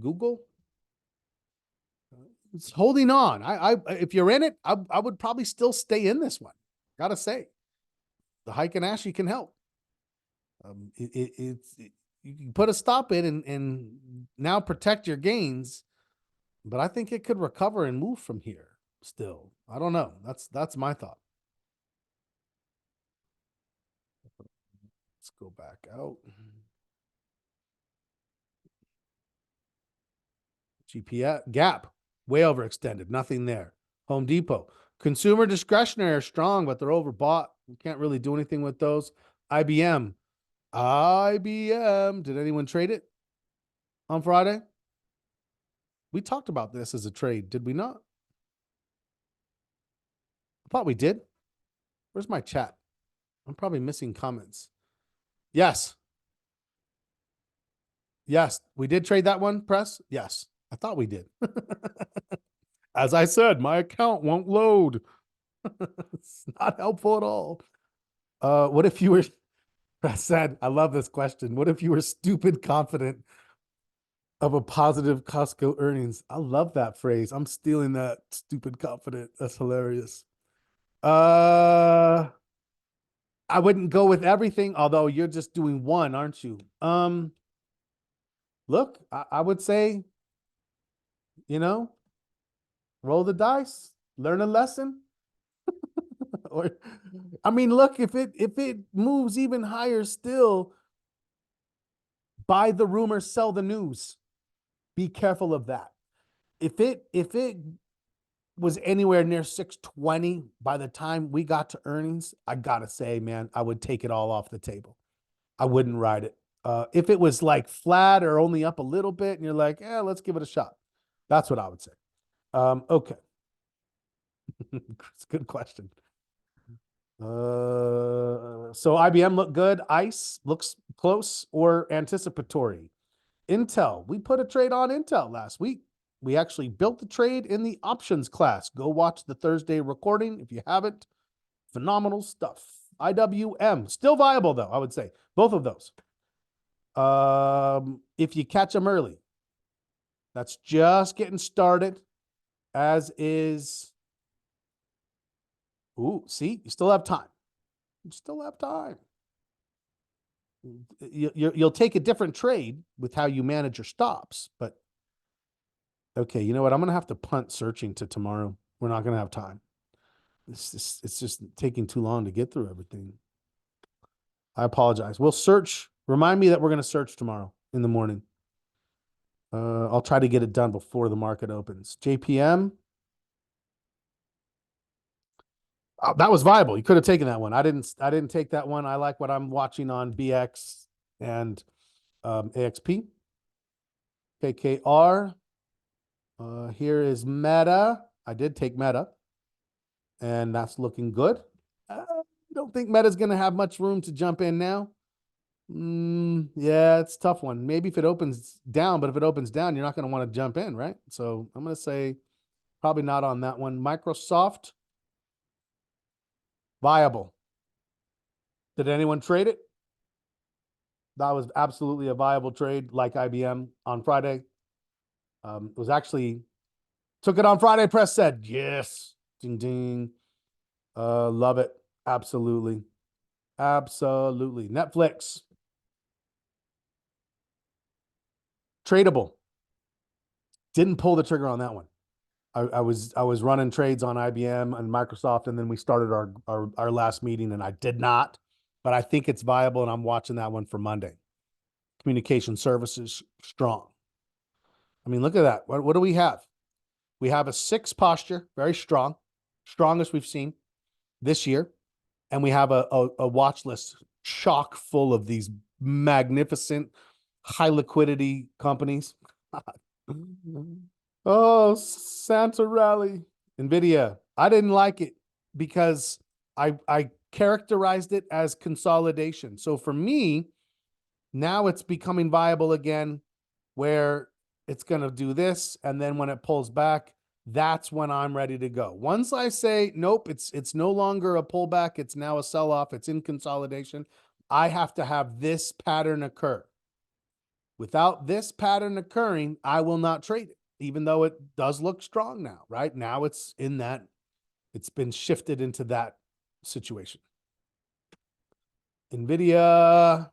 Google. It's holding on. If you're in it, I would probably still stay in this one. Gotta say, the Heiken Ashi can help. You can put a stop in and now protect your gains, but I think it could recover and move from here still. I don't know. That's my thought. Let's go back out. GPS Gap, way overextended. Nothing there. Home Depot. Consumer discretionary are strong, but they're overbought. You can't really do anything with those. IBM. IBM. Did anyone trade it on Friday? We talked about this as a trade, did we not? I thought we did. Where's my chat? I'm probably missing comments. Yes. Yes, we did trade that one, Press. Yes, I thought we did. As I said, my account won't load. It's not helpful at all. What if you were, Press said, I love this question. What if you were stupid confident of a positive Costco earnings? I love that phrase. I'm stealing that, stupid confident. That's hilarious. I wouldn't go with everything, although you're just doing one, aren't you? Look, I would say, roll the dice, learn a lesson. Or, I mean, look, if it moves even higher still, buy the rumor, sell the news. Be careful of that. If it was anywhere near 620 by the time we got to earnings, I gotta say, man, I would take it all off the table. I wouldn't ride it. If it was like flat or only up a little bit and you're like, yeah, let's give it a shot. That's what I would say. Okay. It's a good question. So IBM looked good. ICE looks close or anticipatory. Intel, we put a trade on Intel last week. We actually built the trade in the options class. Go watch the Thursday recording if you haven't. Phenomenal stuff. IWM, still viable though, I would say. Both of those. If you catch them early, that's just getting started, as is. Ooh, see, you still have time. You still have time. You'll take a different trade with how you manage your stops, but okay, you know what? I'm going to have to punt searching to tomorrow. We're not going to have time. It's just taking too long to get through everything. I apologize. We'll search. Remind me that we're going to search tomorrow in the morning. I'll try to get it done before the market opens. JPM. Oh, that was viable. You could have taken that one. I didn't take that one. I like what I'm watching on BX and AXP. KKR. Here is Meta. I did take Meta, and that's looking good. I don't think Meta's going to have much room to jump in now. Yeah, it's a tough one. Maybe if it opens down, but if it opens down, you're not going to want to jump in, right? So I'm going to say probably not on that one. Microsoft, viable. Did anyone trade it? That was absolutely a viable trade, like IBM on Friday. It was actually took it on Friday. Press said yes, ding ding. Love it, absolutely, absolutely. Netflix, tradable. Didn't pull the trigger on that one. I was running trades on IBM and Microsoft, and then we started our last meeting, and I did not. But I think it's viable, and I'm watching that one for Monday. Communication services strong. I mean, look at that. What do we have? We have a 6 posture, very strong, strongest we've seen this year, and we have a watch list chock full of these magnificent, high liquidity companies. Oh, Santa Rally. NVIDIA. I didn't like it because I characterized it as consolidation. So for me, now it's becoming viable again, where it's going to do this, and then when it pulls back, that's when I'm ready to go. Once I say, nope, it's no longer a pullback, it's now a sell-off, it's in consolidation, I have to have this pattern occur. Without this pattern occurring, I will not trade it, even though it does look strong now, right? Now it's been shifted into that situation. NVIDIA,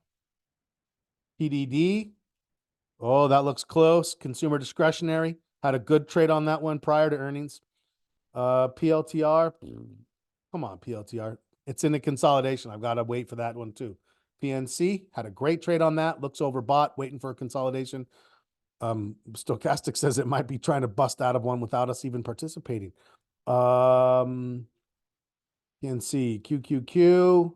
PDD. Oh, that looks close. Consumer discretionary. Had a good trade on that one prior to earnings. PLTR. Come on, PLTR. It's in the consolidation. I've got to wait for that one too. PNC had a great trade on that. Looks overbought, waiting for a consolidation. Stochastic says it might be trying to bust out of one without us even participating. PNC, QQQ,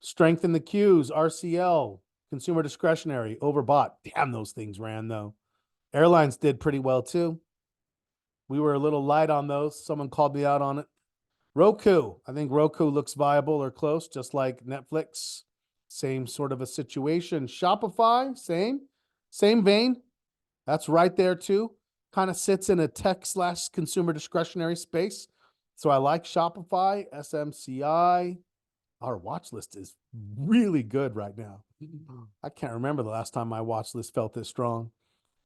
strengthen the Qs, RCL, consumer discretionary, overbought. Damn, those things ran though. Airlines did pretty well too. We were a little light on those. Someone called me out on it. Roku, I think Roku looks viable or close, just like Netflix. Same sort of a situation. Shopify, same vein. That's right there too. Kind of sits in a tech/consumer discretionary space. So I like Shopify, SMCI. Our watch list is really good right now. I can't remember the last time my watch list felt this strong.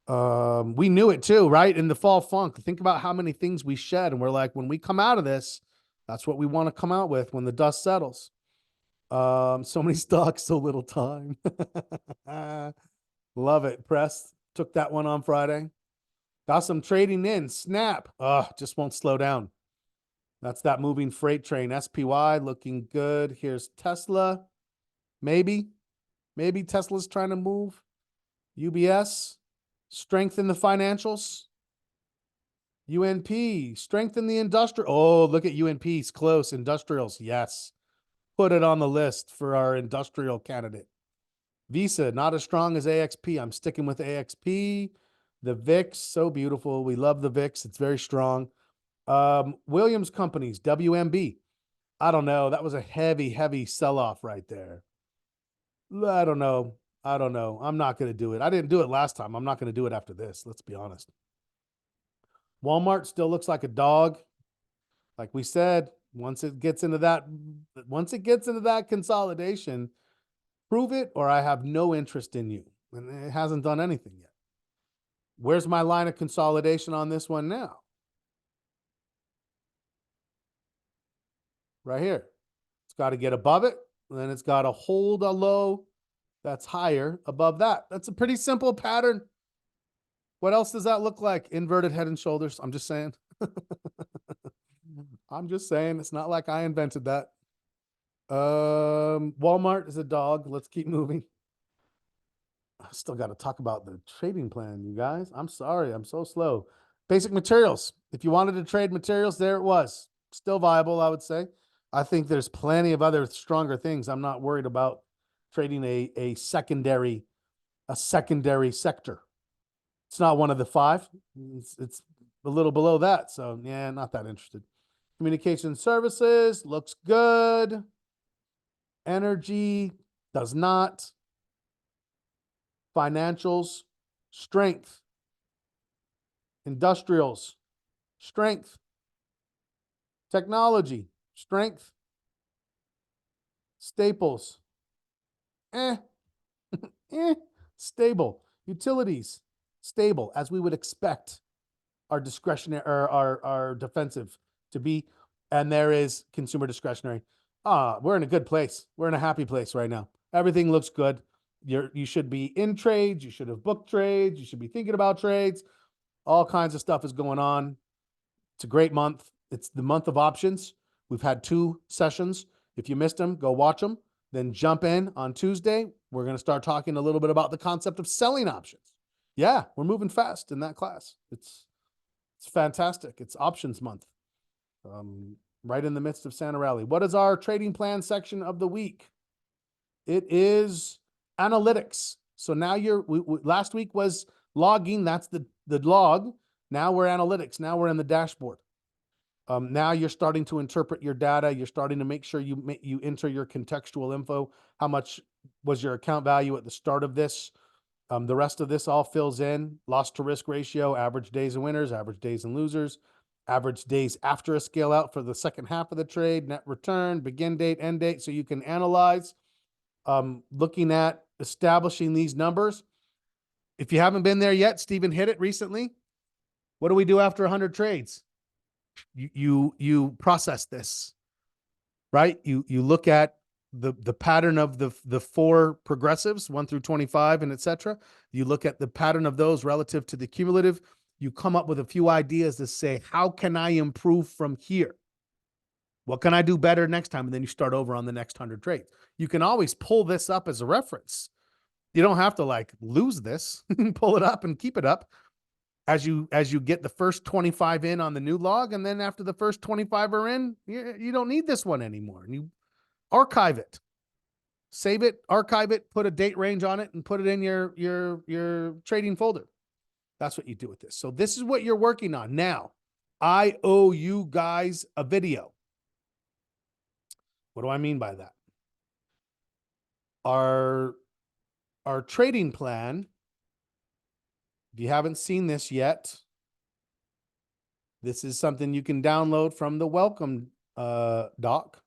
We knew it too, right? In the fall funk, think about how many things we shed, and we're like, when we come out of this, that's what we want to come out with when the dust settles. So many stocks, so little time. Love it. Press took that one on Friday. Got some trading in. Snap. Just won't slow down. That's that moving freight train. SPY looking good. Here's Tesla. Maybe Tesla's trying to move. UBS. Strengthen the financials. UNP. Strengthen the industrial. Oh, look at UNP's close. Industrials. Yes. Put it on the list for our industrial candidate. Visa, not as strong as AXP. I'm sticking with AXP. The VIX, so beautiful. We love the VIX. It's very strong. Williams Companies, WMB. I don't know. That was a heavy sell-off right there. I don't know. I'm not going to do it. I didn't do it last time. I'm not going to do it after this. Let's be honest. Walmart still looks like a dog. Like we said, once it gets into that consolidation, prove it or I have no interest in you. And it hasn't done anything yet. Where's my line of consolidation on this one now? Right here. It's got to get above it. And then it's got to hold a low that's higher above that. That's a pretty simple pattern. What else does that look like? Inverted head and shoulders. I'm just saying. It's not like I invented that. Walmart is a dog. Let's keep moving. I still got to talk about the trading plan, you guys. I'm sorry. I'm so slow. Basic materials. If you wanted to trade materials, there it was. Still viable, I would say. I think there's plenty of other stronger things. I'm not worried about trading a secondary sector. It's not one of the five. It's a little below that. So yeah, not that interested. Communication services looks good. Energy does not. Financials, strength. Industrials, strength. Technology, strength. Staples, stable. Utilities, stable, as we would expect our discretionary or our defensive to be. And there is consumer discretionary. We're in a good place. We're in a happy place right now. Everything looks good. You should be in trades. You should have booked trades. You should be thinking about trades. All kinds of stuff is going on. It's a great month. It's the month of options. We've had 2 sessions. If you missed them, go watch them. Then jump in on Tuesday. We're going to start talking a little bit about the concept of selling options. Yeah, we're moving fast in that class. It's fantastic. It's options month. Right in the midst of Santa Rally. What is our trading plan section of the week? It is analytics. So now last week was logging. That's the log. Now we're analytics. Now we're in the dashboard. Now you're starting to interpret your data. You're starting to make sure you enter your contextual info. How much was your account value at the start of this? The rest of this all fills in. Loss to risk ratio, average days and winners, average days and losers, average days after a scale out for the second half of the trade, net return, begin date, end date. So you can analyze, looking at establishing these numbers. If you haven't been there yet, Stephen hit it recently. What do we do after 100 trades? You process this, right? You look at the pattern of the 4 progressives, 1 through 25 and etc. You look at the pattern of those relative to the cumulative. You come up with a few ideas to say, how can I improve from here? What can I do better next time? And then you start over on the next 100 trades. You can always pull this up as a reference. You don't have to like lose this. Pull it up and keep it up as you get the first 25 in on the new log. And then after the first 25 are in, you don't need this one anymore. And you archive it. Save it, archive it, put a date range on it, and put it in your trading folder. That's what you do with this. So this is what you're working on. Now, I owe you guys a video. What do I mean by that? Our trading plan, if you haven't seen this yet, this is something you can download from the welcome doc.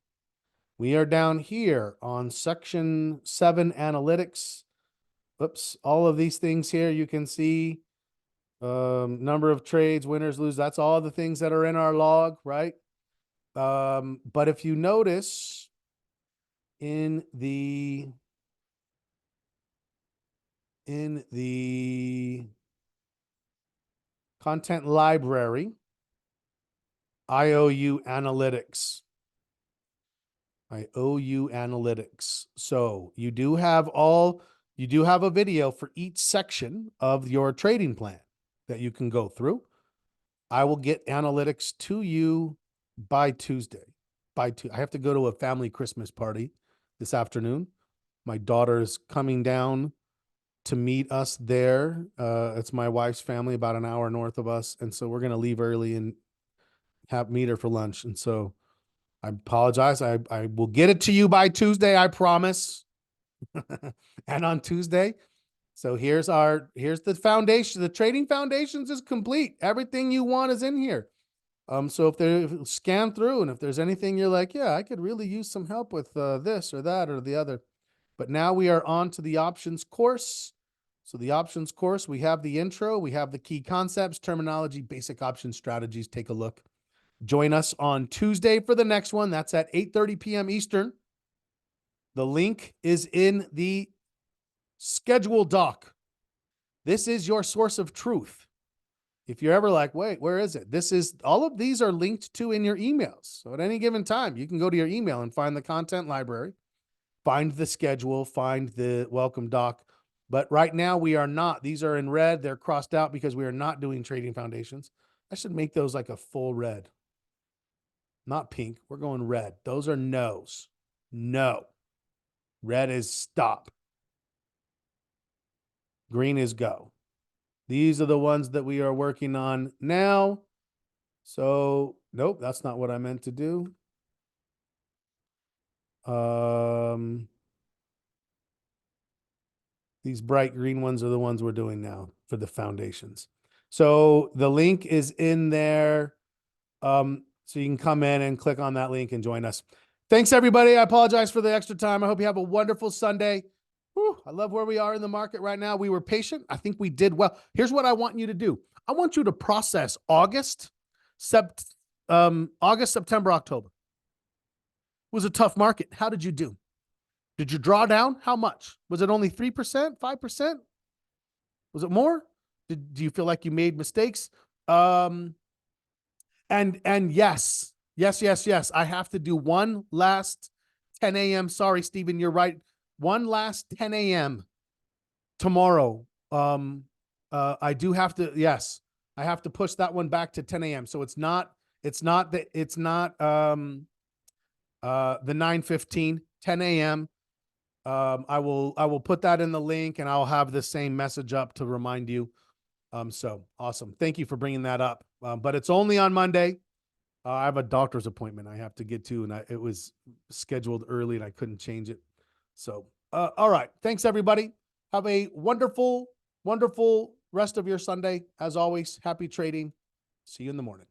We are down here on section 7 analytics. Oops, all of these things here you can see. Number of trades, winners, lose. That's all the things that are in our log, right? But if you notice in the content library, IOU analytics. IOU analytics. So you do have a video for each section of your trading plan that you can go through. I will get analytics to you by Tuesday. I have to go to a family Christmas party this afternoon. My daughter's coming down to meet us there. It's my wife's family, about an hour north of us. And so we're going to leave early and meet her for lunch. And so I apologize. I will get it to you by Tuesday, I promise. And on Tuesday. So here's the foundation. The trading foundations is complete. Everything you want is in here. So if scan through, and if there's anything you're like, yeah, I could really use some help with this or that or the other. But now we are on to the options course. So the options course, we have the intro, we have the key concepts, terminology, basic option strategies. Take a look. Join us on Tuesday for the next one. That's at 8:30 p.m. Eastern. The link is in the schedule doc. This is your source of truth. If you're ever like, wait, where is it? All of these are linked to in your emails. So at any given time, you can go to your email and find the content library, find the schedule, find the welcome doc. But right now we are not. These are in red. They're crossed out because we are not doing trading foundations. I should make those like a full red. Not pink. We're going red. Those are no's. No. Red is stop. Green is go. These are the ones that we are working on now. So, nope, that's not what I meant to do. These bright green ones are the ones we're doing now for the foundations. So the link is in there. So you can come in and click on that link and join us. Thanks, everybody. I apologize for the extra time. I hope you have a wonderful Sunday. Whew, I love where we are in the market right now. We were patient. I think we did well. Here's what I want you to do. I want you to process August, September, October. It was a tough market. How did you do? Did you draw down? How much? Was it only 3%, 5%? Was it more? Do you feel like you made mistakes? And yes. I have to do one last 10 a.m. Sorry, Stephen, you're right. One last 10 a.m. tomorrow. I do have to, yes, I have to push that one back to 10 a.m. So it's not the 9:15, 10 a.m. I will put that in the link, and I'll have the same message up to remind you. So awesome. Thank you for bringing that up. But it's only on Monday. I have a doctor's appointment I have to get to, and it was scheduled early and I couldn't change it. So, all right. Thanks, everybody. Have a wonderful, wonderful rest of your Sunday. As always, happy trading. See you in the morning.